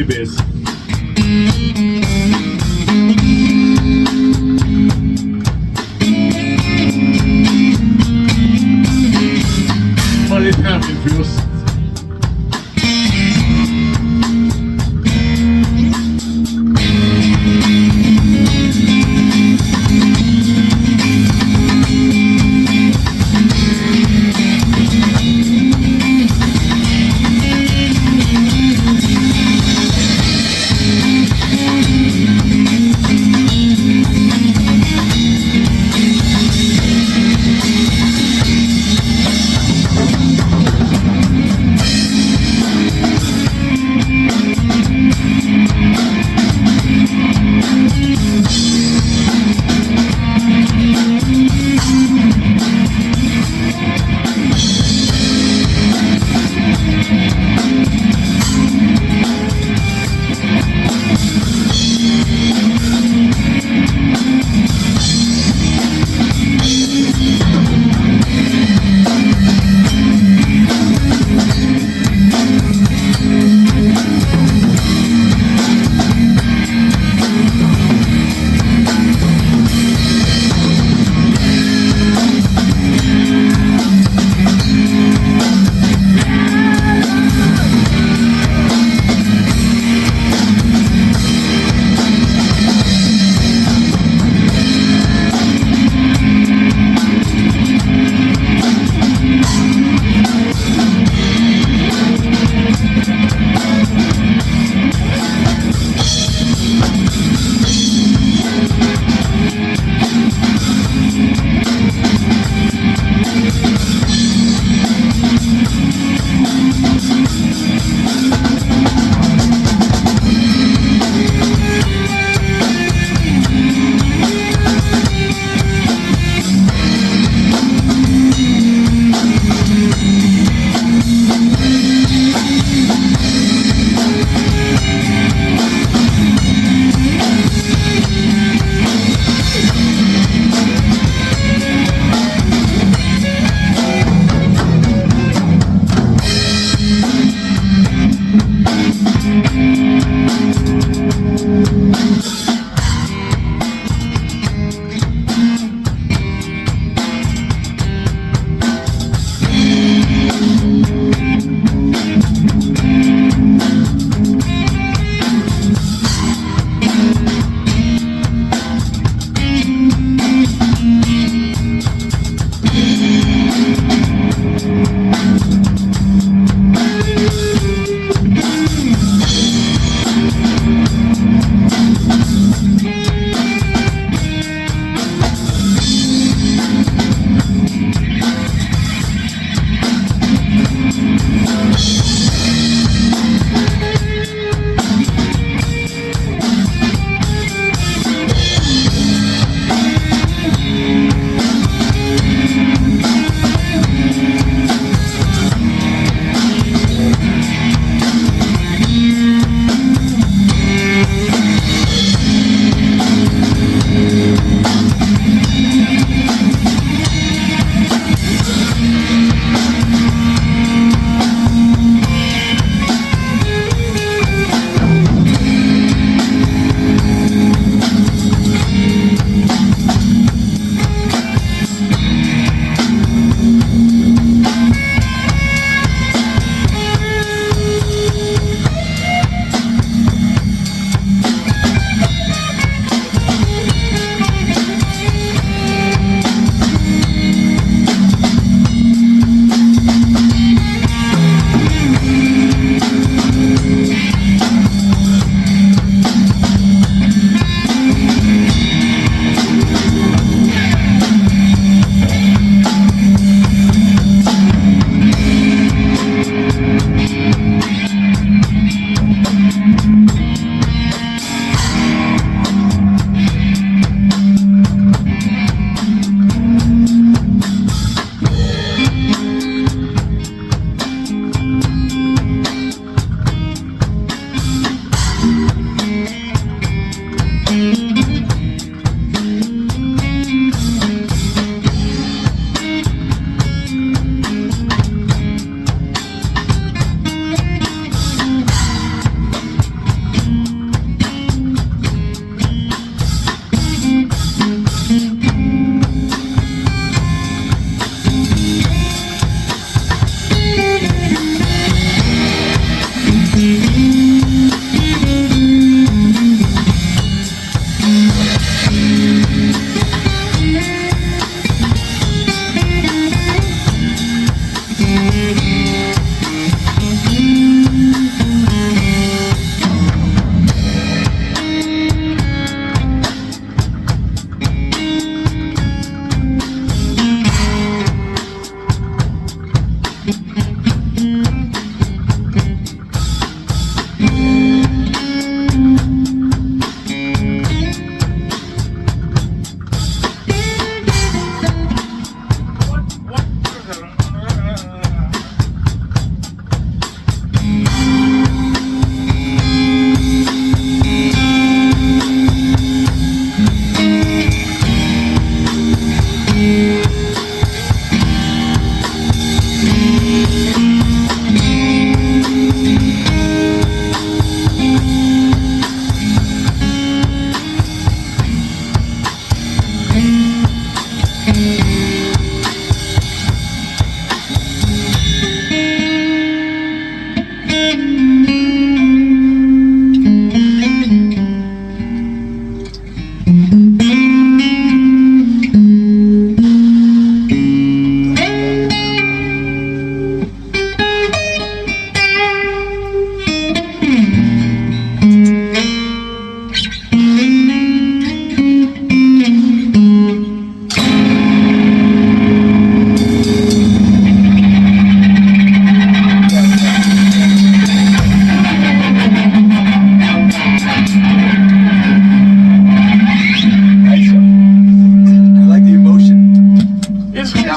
heavy bass. Maritimes Fest.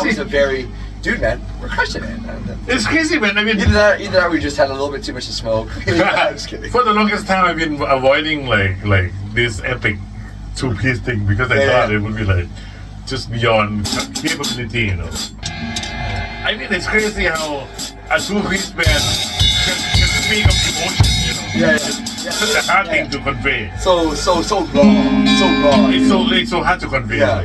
that was a very, dude, man, we're crushing it. It's crazy, man. I mean, Either that, or we just had a little bit too much to smoke. I'm just kidding. for the longest time, I've been avoiding like this epic two-piece thing because I thought it would be like just beyond capability, you know. I mean, it's crazy how a two-piece band can speak of emotion, you know. Yeah. Such a hard thing to convey. So raw, so raw. It's so hard to convey. Yeah.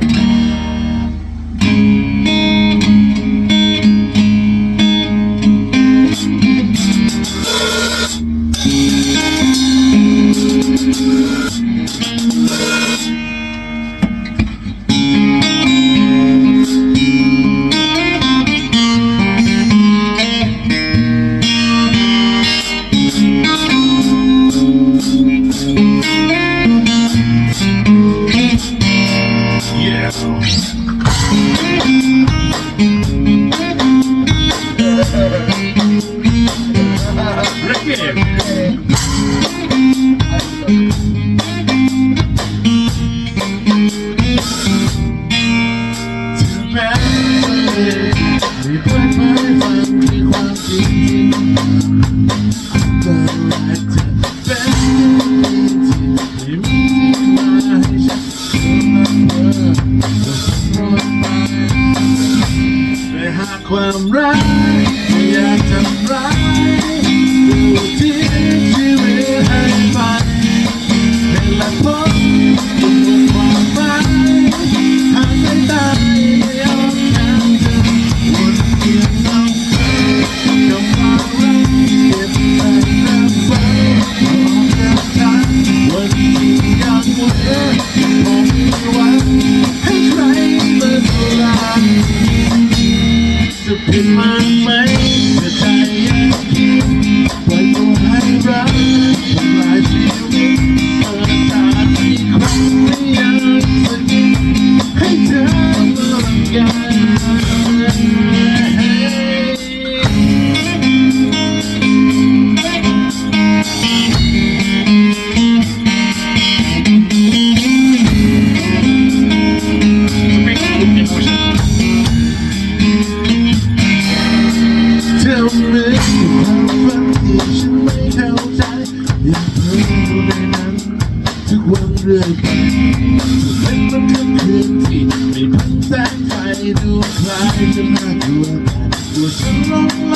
ความรักไม่อยากทำร้ายดูที่ชีวิตให้ไปเห็นและพบทุกความหมายหากไม่ตายไม่ยอมแค่เธอวนเวียนเอากับความรักเก็บแต่เรื่องเศร้าออกจากกันวันที่ยังเหลือผมมีหวังให้ใครมาดูแลจะผิดมากไหมจะใจยังคิดปล่อยตัวให้รักทำลายชีวิตเปิดตาที่ครั้งไม่อยากจะกินให้เธอมาลังกเรื่อยไปเป็นมันค่ำคืนที่ไม่พันแสงไฟดูคล้ายจะน่ากลัวแต่ตัวฉันลงไหล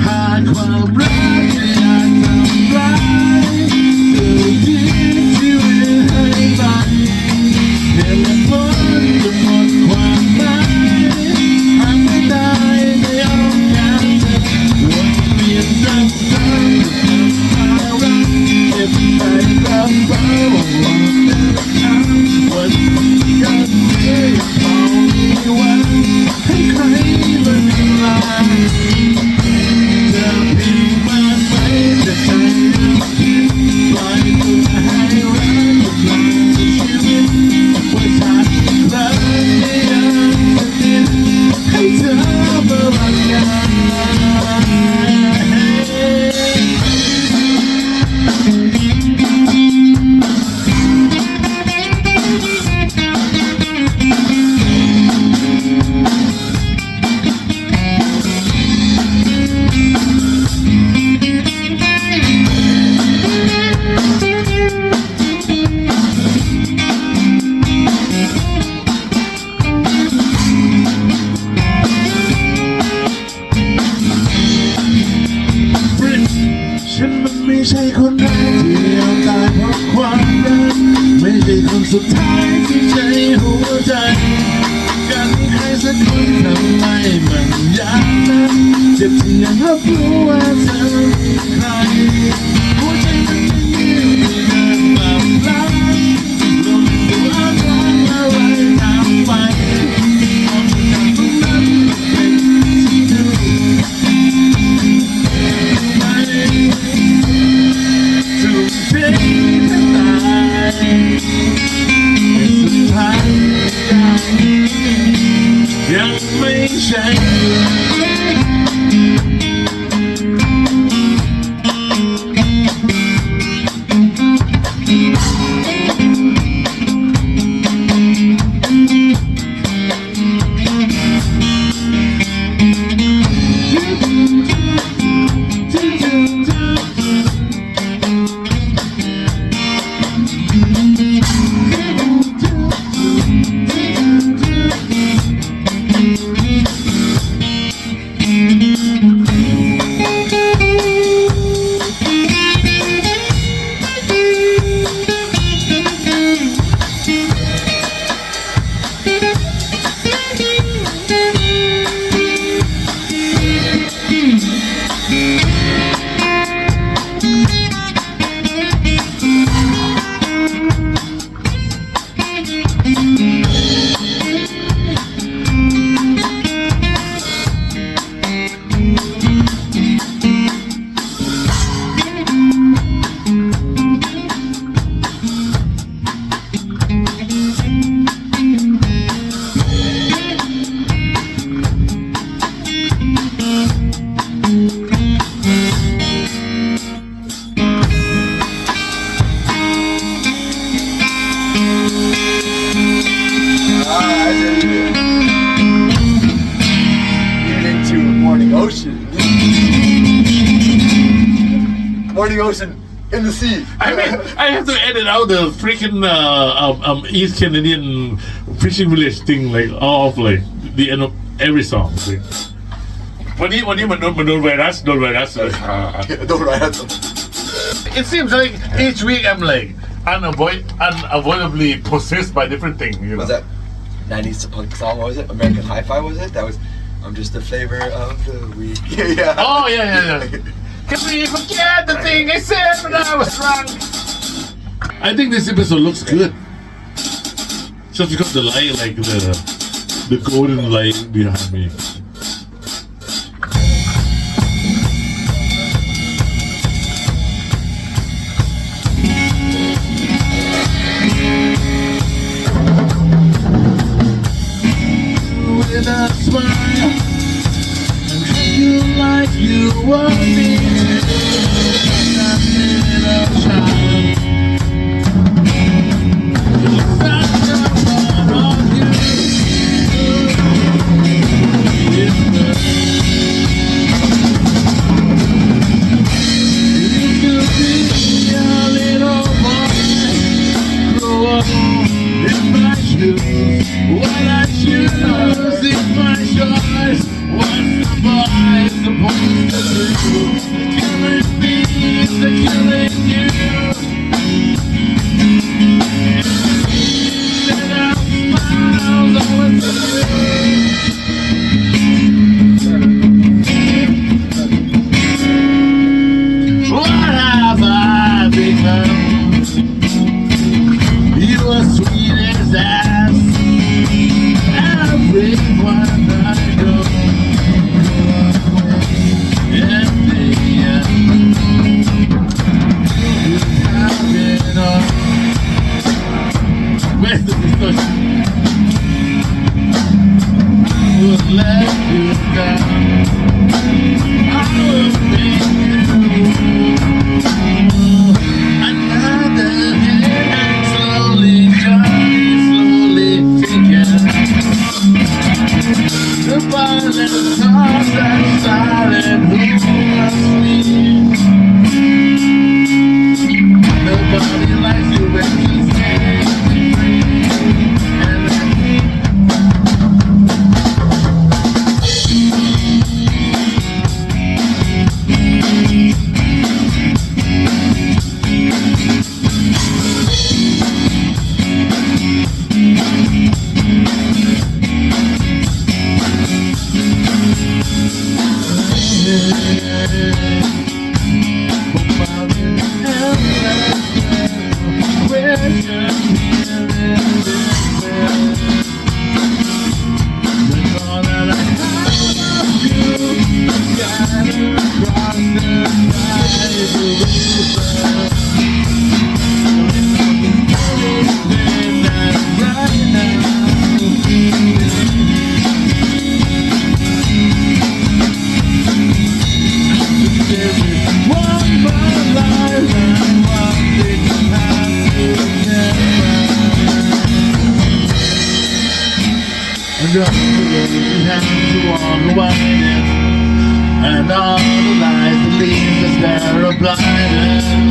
หากความรักไม่อยากทำร้ายดูที่ชีวิตให้ไปเห็นและพ้นจนหมดความหมายหากไม่ได้ไม่ยอมแพ้วนเวียนซ้ำๆกับความรักเก็บไปกับเบาหวังเดินทางวันที่ยังไม่เฝ้ามีหวังให้ใครมาดูแลจะผิดมากไหมจะใจยังคิดปล่อยตัวให้รักกับลายชีวิตว่าฉันรักไม่อยากจะกินให้เธอมารักกันฉันมันไม่ใช่คนแรกที่ยอมตายเพราะความรักไม่ใช่คนสุดท้ายที่ใช้หัวใจการมีใครสักคนทำให้มันยากนักเจ็บที่ยังรับรู้ว่าเธอมีใครหัวใจมันยังยืนอยู่เดินตามหลังลมตัวอะไรอะไรตามไปมองจากตรงนั้นเป็นที่ดูทุ่มเททั้งตายแต่สุดท้ายยังไม่ใช่ Even into Morning Ocean. Morning Ocean in the sea. I mean, I have to edit out the freaking East Canadian fishing village thing, like all of like the end of every song. วันนี้มันโดนไวรัสเลย Don't write out them. It seems like each week I'm like unavoidably possessed by different things. You know? Was that 90s punk song? What was it? American Hi-Fi was it? That was I'm just the flavor of the week. Yeah. Oh yeah. Can we forget the thing I said when I was drunk? I think this episode looks good. Just because the light, like the golden light behind me. With a smile and treat you like you want me to. That little child. Such a part of you. You could be a little boy. Grow up in my shoes. What I choose is my choice. What's the boy supposed to do? Killing me is the killing you. Set out smiles over to you. What have I become? You are sweet as ass. Everyone I know, empty and you have it all. Where's the discussion? I will let you down. I will make you another hand slowly taken. The violent songs that started who was sweet. Nobody likes you when you say and and all the lies believe the stare of blindness.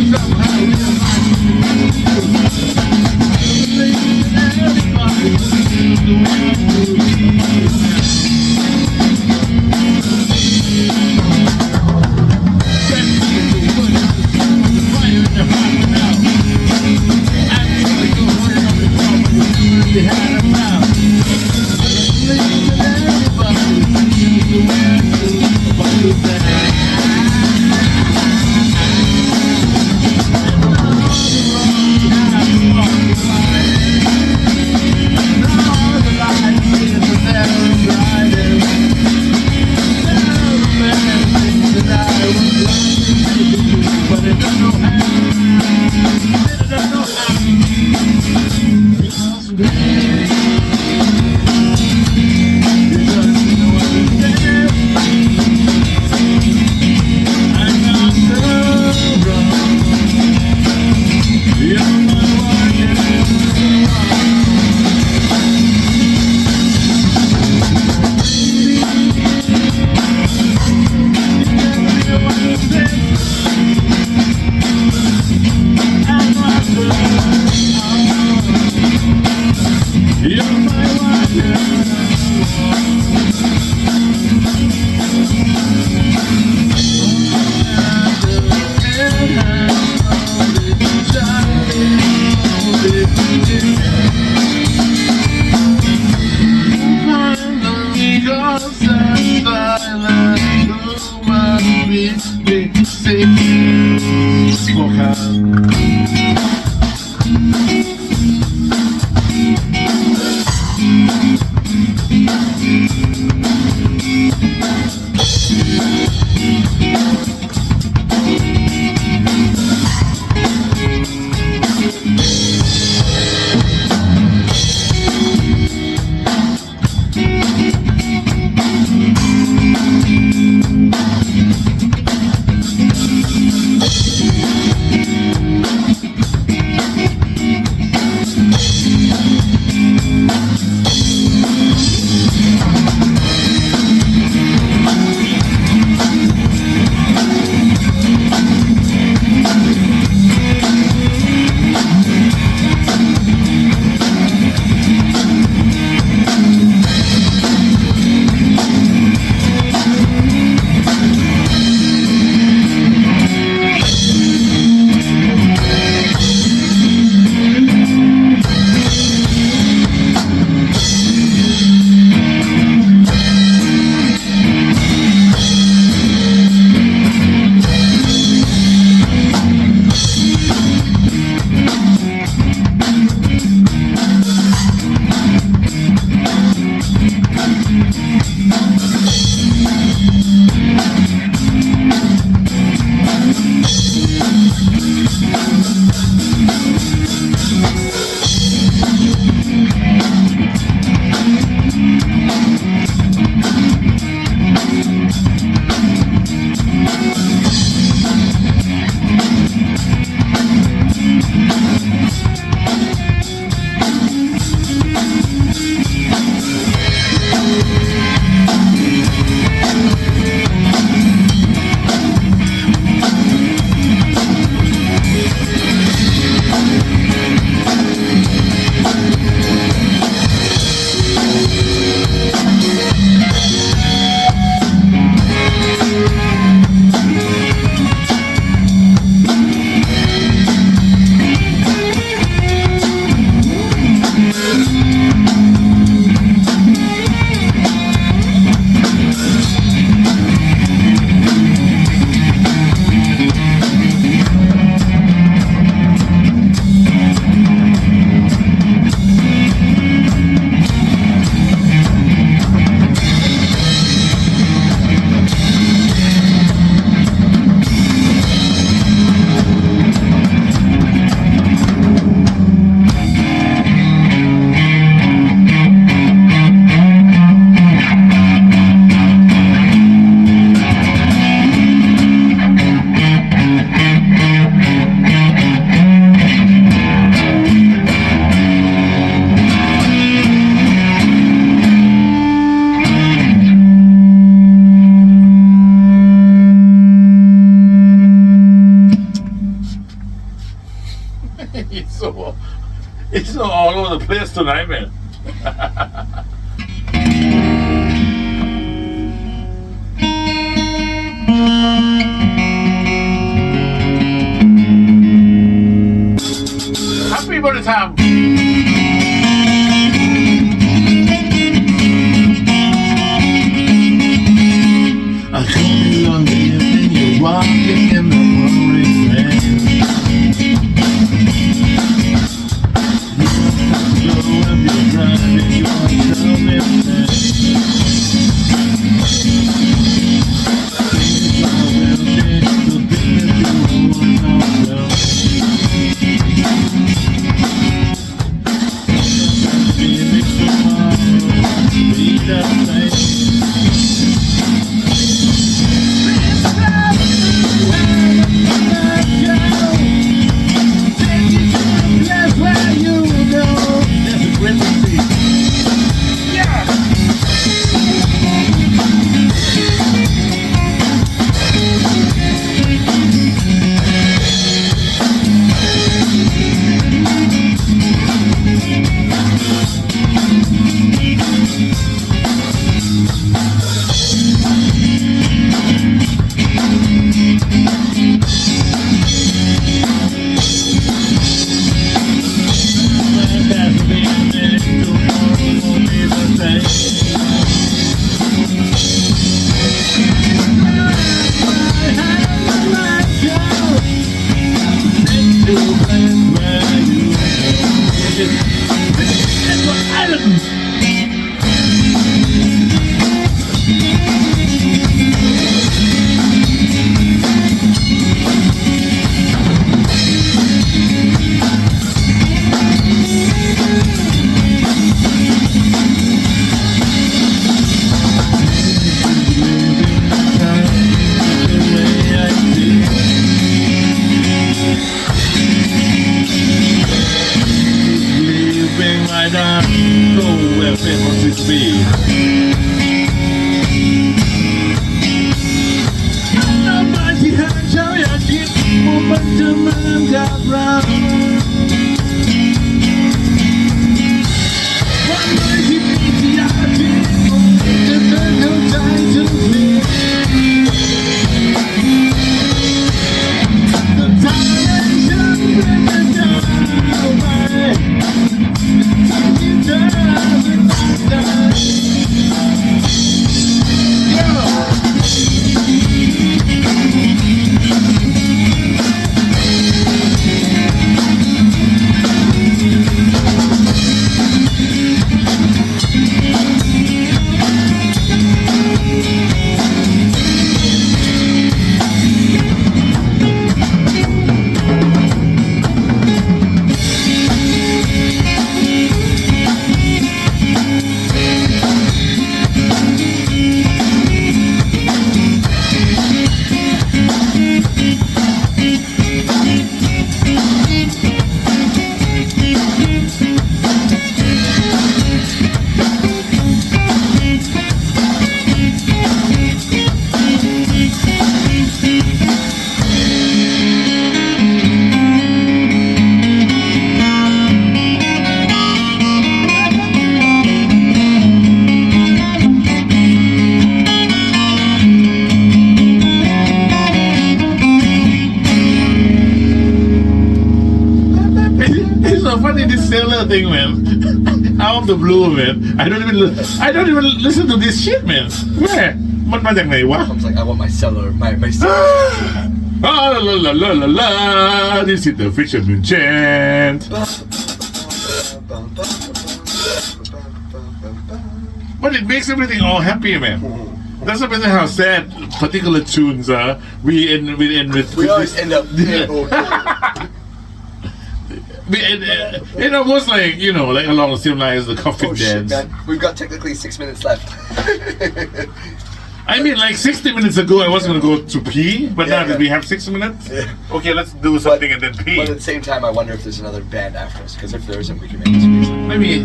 Drop It's so all over the place tonight, man. Happy birthday time. I come along the evening, you're walking in the pouring rain. You don't have to go if you're driving, you want to tell me things I will change, the things you won't know. Maybe tomorrow be the same. Thing, man. Out of the blue, man. I don't even listen to this shit, man. Where? มันมาจากไหนวะ I was like, I want my cellar, my Ah, la la la la la. This is the fisherman chant. But it makes everything all happy, man. Doesn't matter how sad particular tunes are. We end with. We always end up. It almost like, you know, like along the same lines as the coffin dance. Shit, man. We've got technically 6 minutes left. I mean, like 60 minutes ago, I wasn't going to go to pee, but now that we have 6 minutes, okay, let's do something and then pee. But at the same time, I wonder if there's another band after us, because if there isn't, we can make this music. Maybe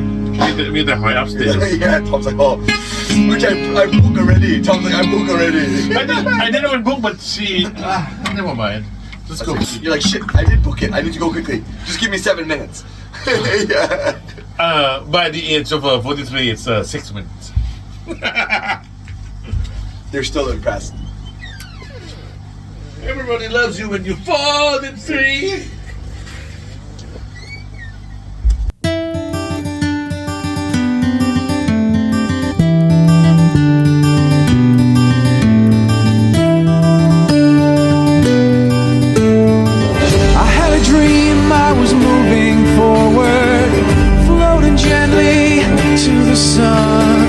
meet the high upstairs. Yeah, Tom's like, oh, which I booked already. Tom's like, I booked already. I didn't even book, but she, never mind. Let's go. You're like, shit, I did book it. I need to go quickly. Just give me 7 minutes. Yeah. By the age of 43, it's 6 minutes. They're still impressed. Everybody loves you when you fall in 3. I had a dream I was moving forward, floating gently to the sun.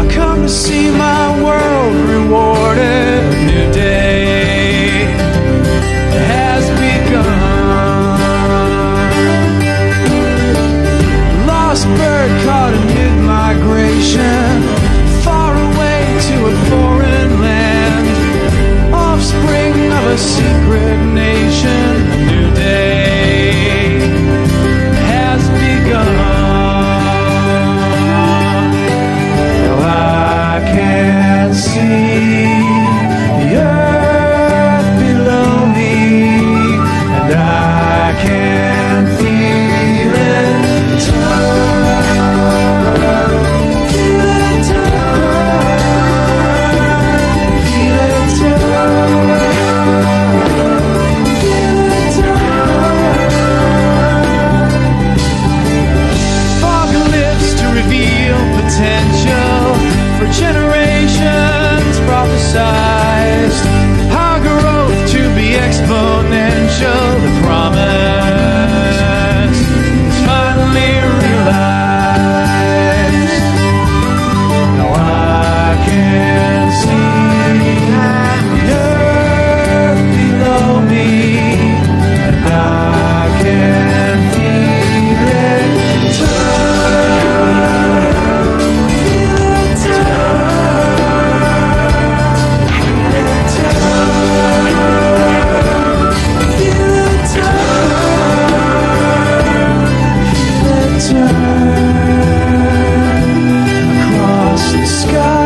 I come to see my world rewarded. A new day has begun. Lost bird caught in mid-migration, far away to a foreign land. Offspring of a secret nation, a new day has begun. Now I can see the earth below me, and I can feel it turn, feel it turn, feel it turn. Fog lifts to reveal potential for generations prophesized. Our growth to be exponential. The promise is finally realized. Now I can see the earth below me, and I can feel it turn, feel it turn, feel it turn, feel it turn, across the sky.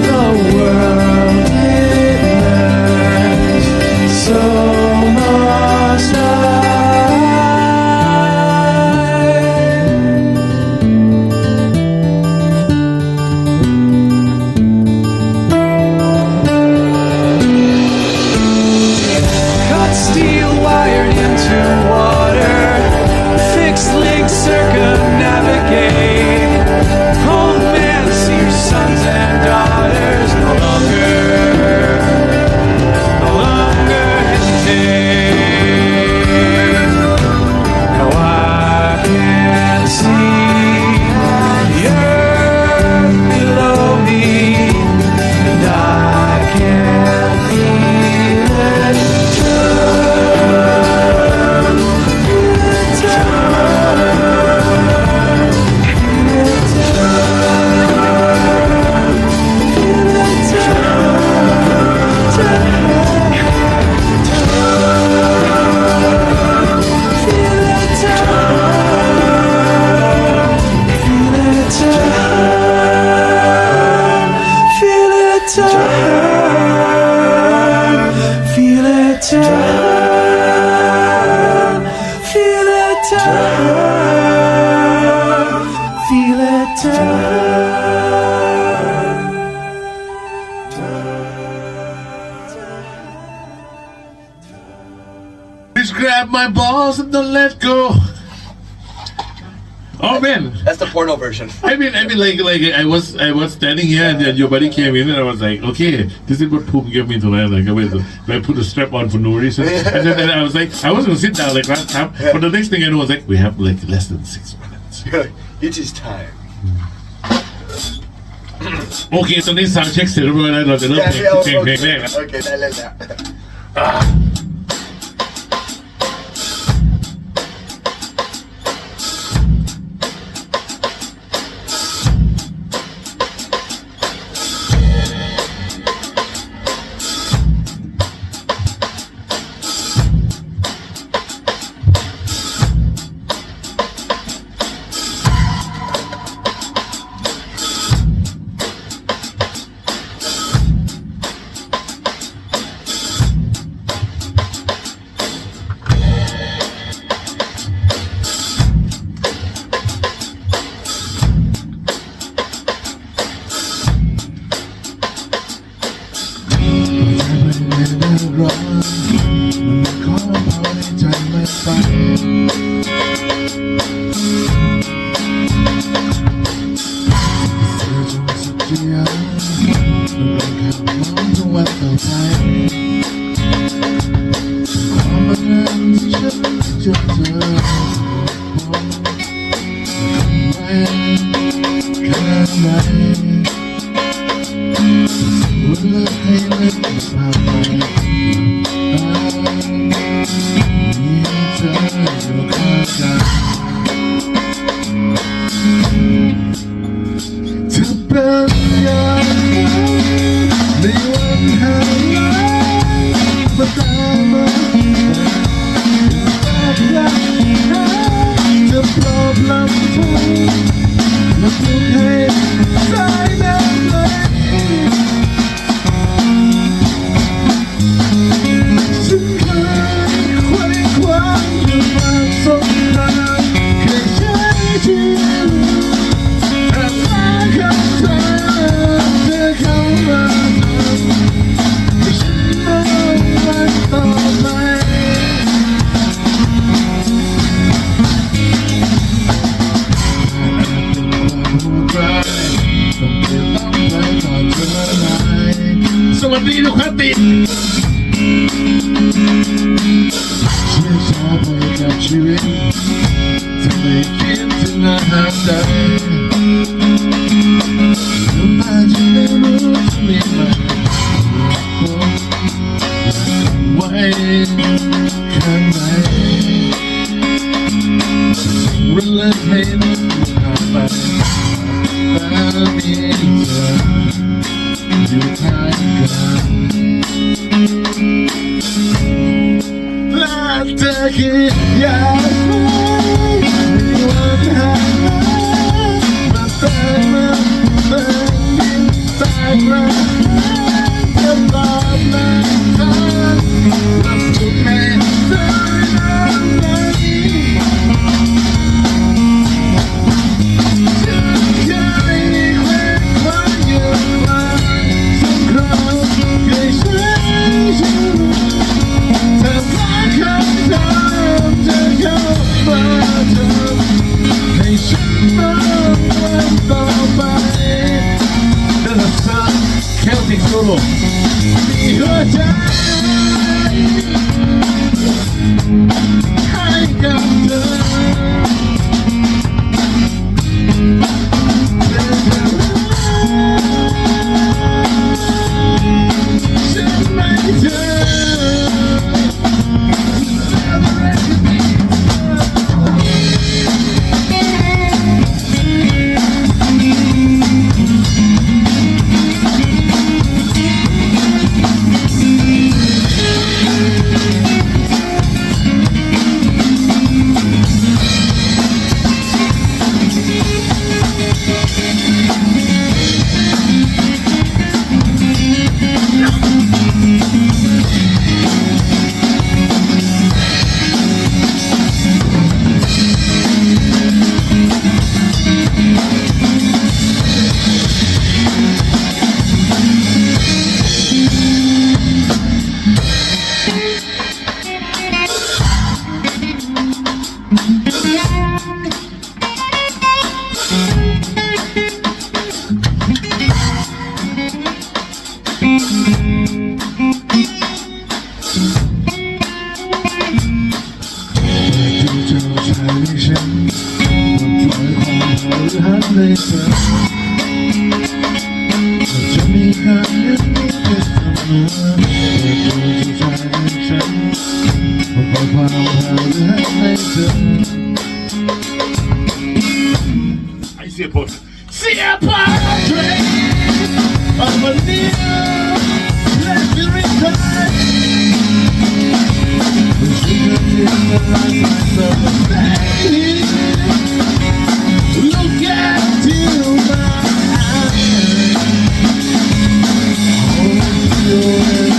The world it learns, so must I. Cut steel wired into water, fixed link circumnavigate. Home man, see your sons and daughters no longer hesitate. Now I can see the earth below me, and I can feel it turn, feel it turn, feel it turn, feel it Please grab my balls and don't let go. Oh man, That's the porno version. I mean, like I was standing here and then your buddy came in and I was like, okay, this is what Poop gave me tonight. Like I put a strap on for no reason, and then I was like, I was gonna sit down like last time, but the next thing I know was like, we have like less than 6 minutes. It is time. โอเคตอนนี้ sound check เสร็จเรียบร้อยแล้วเราจะเริ่มเพลงแรกแล้ว โอเคได้เล่นแล้ว Feel ไม่ไปเสียจนสุดเดียวมันเป็นคำมองทุกวันต่อไปความบังเอิญที่ฉันเจอเธอไม่แค่ไหนวันละให้เลิกผ่านไปมีเธออยู่ข้างกันจะเป็นอย่างไรในวันแห่งนั้นมาตามมาจะปลอบลำเธอและปลุกให้ใจน้ำไหลฉันเคยไขว้คว้าอยู่มาสงครามแค่ใช้ชีวิตแต่หาคำถามเธอเข้ามาทำให้ฉันมองวันต่อไปสวัสดีทุกคนติดเชื่อชาไปกับชีวิตจะไม่คิดถึงอาหารใจน้ำตาจะไม่รู้จะมีไหมไว้ข้างในเวลาให้มันผ่านไปแต่มีเธออยู่ข้างกันและเธอคืออยากในวันหามาเติมมาเติมดินแตกรักจะหลับในทางและสุขให้เธอน้ำไหลฉันเคยแขวนคว้าอยู่ให้ฉันเธอรักคำถามเธอเข้ามาทำให้ฉันมองวันต่อไป There's a sun Celtic solo มีหัวใจให้กับเธอเลยเธอจะมีคำนี้เป็นเสมอเปิดดูที่ใจฉันพอความหาเรื่องให้เธอไอเสียพดเสียพาเทรนออกมาเนี้ยและจะรีบไปฉันจะเรียนอะไรสักแบบนี้ Look at you, my eyes. Hold your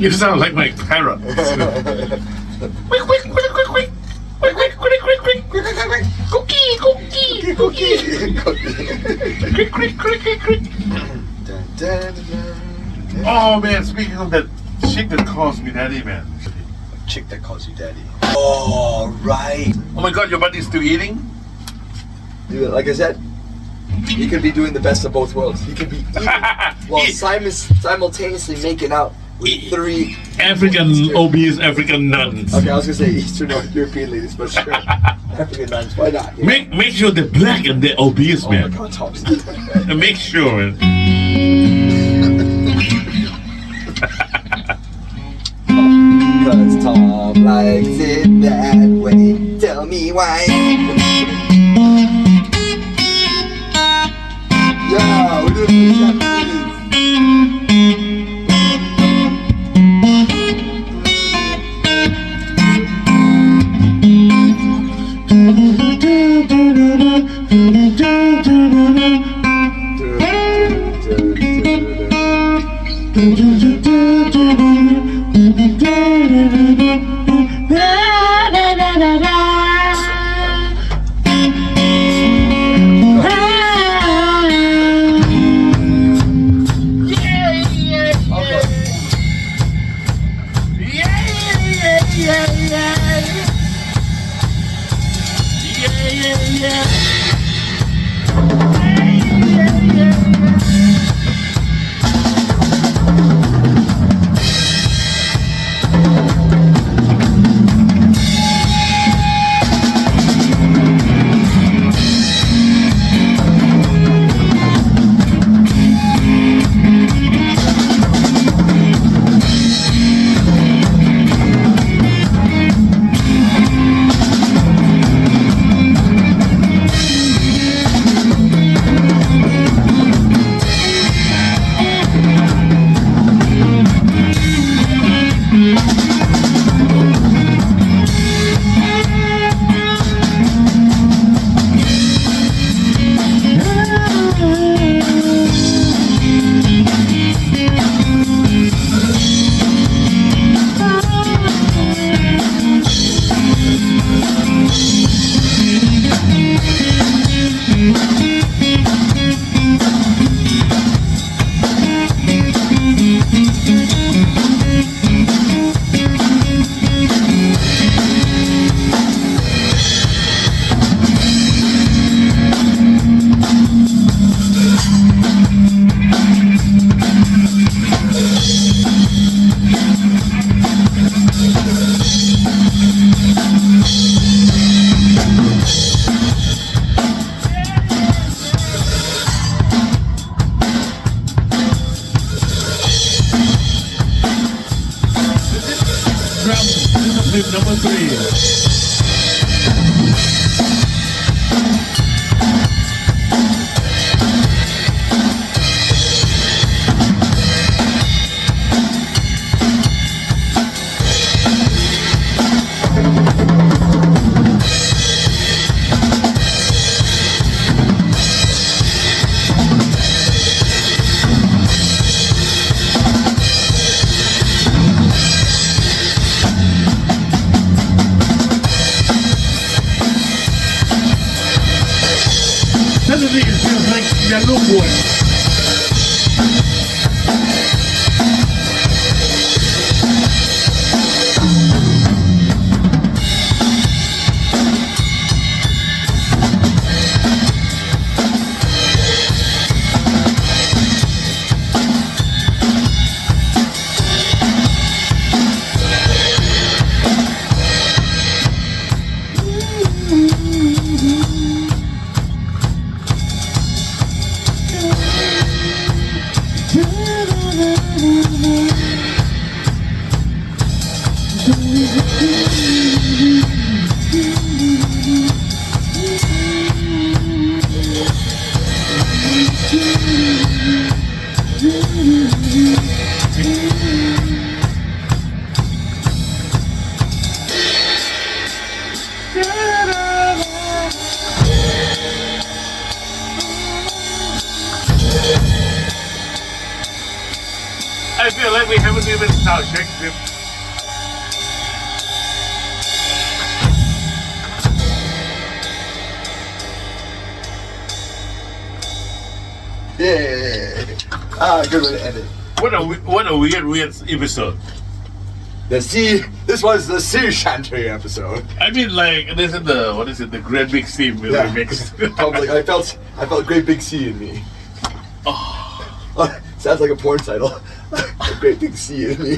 You sound like my parrot. Cookie, cookie, cookie. Crick, crick, crick, crick, crick. Oh man, speaking of that chick that calls me daddy, man. Chick that calls you daddy. Oh, right. Oh my god, your buddy's still eating? Dude, like I said, he could be doing the best of both worlds. He could be eating while simultaneously making out with 3 African obese African nuns. Okay, I was gonna say Eastern European ladies, but sure. African nuns, why not? You know? Make sure they're black and they're obese, Oh my man. god, Thompson. Make sure, man. Cause Tom likes it that way. Tell me why. Yeah, we're doing some Japanese. drum discipline number 3. Suddenly it feels like you're no boy. I feel like we haven't even sound checked him. Yeah. Good way to end it. What a weird episode. This was the sea shanty episode. I mean, like, this is the Great Big Sea remix. I felt Great Big Sea in me. Oh, sounds like a porn title. A Great Big Sea in me.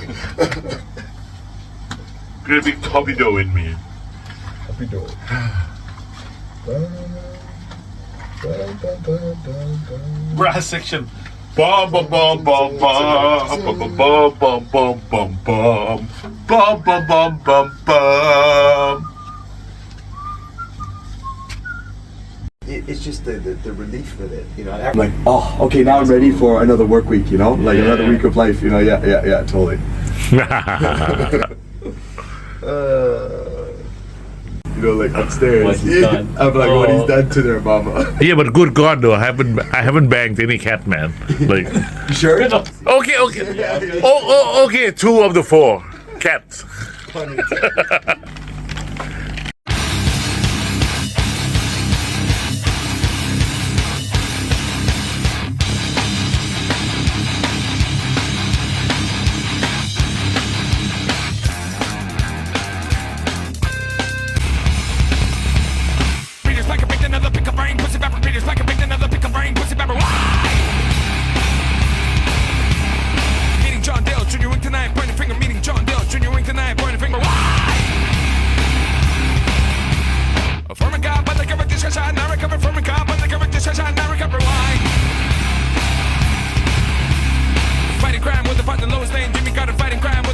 Great Big torpedo in me. Torpedo. Brass section. Bum bum bum bum bum bum bum bum bum bum bum bum bum bum bum bum. It's just the relief with it, you know. I'm like, oh, okay, now I'm ready for another work week, you know, like another week of life, you know. Yeah, totally. You know, like upstairs. What he's done. I'm like, what he's done to their mama. Yeah, but good God, though, I haven't banged any cat, man. Like, You sure? okay. Okay, 2 of the 4 cats. Funny. Fighting crime with the partner lowest lane. Jimmy got a fighting crime.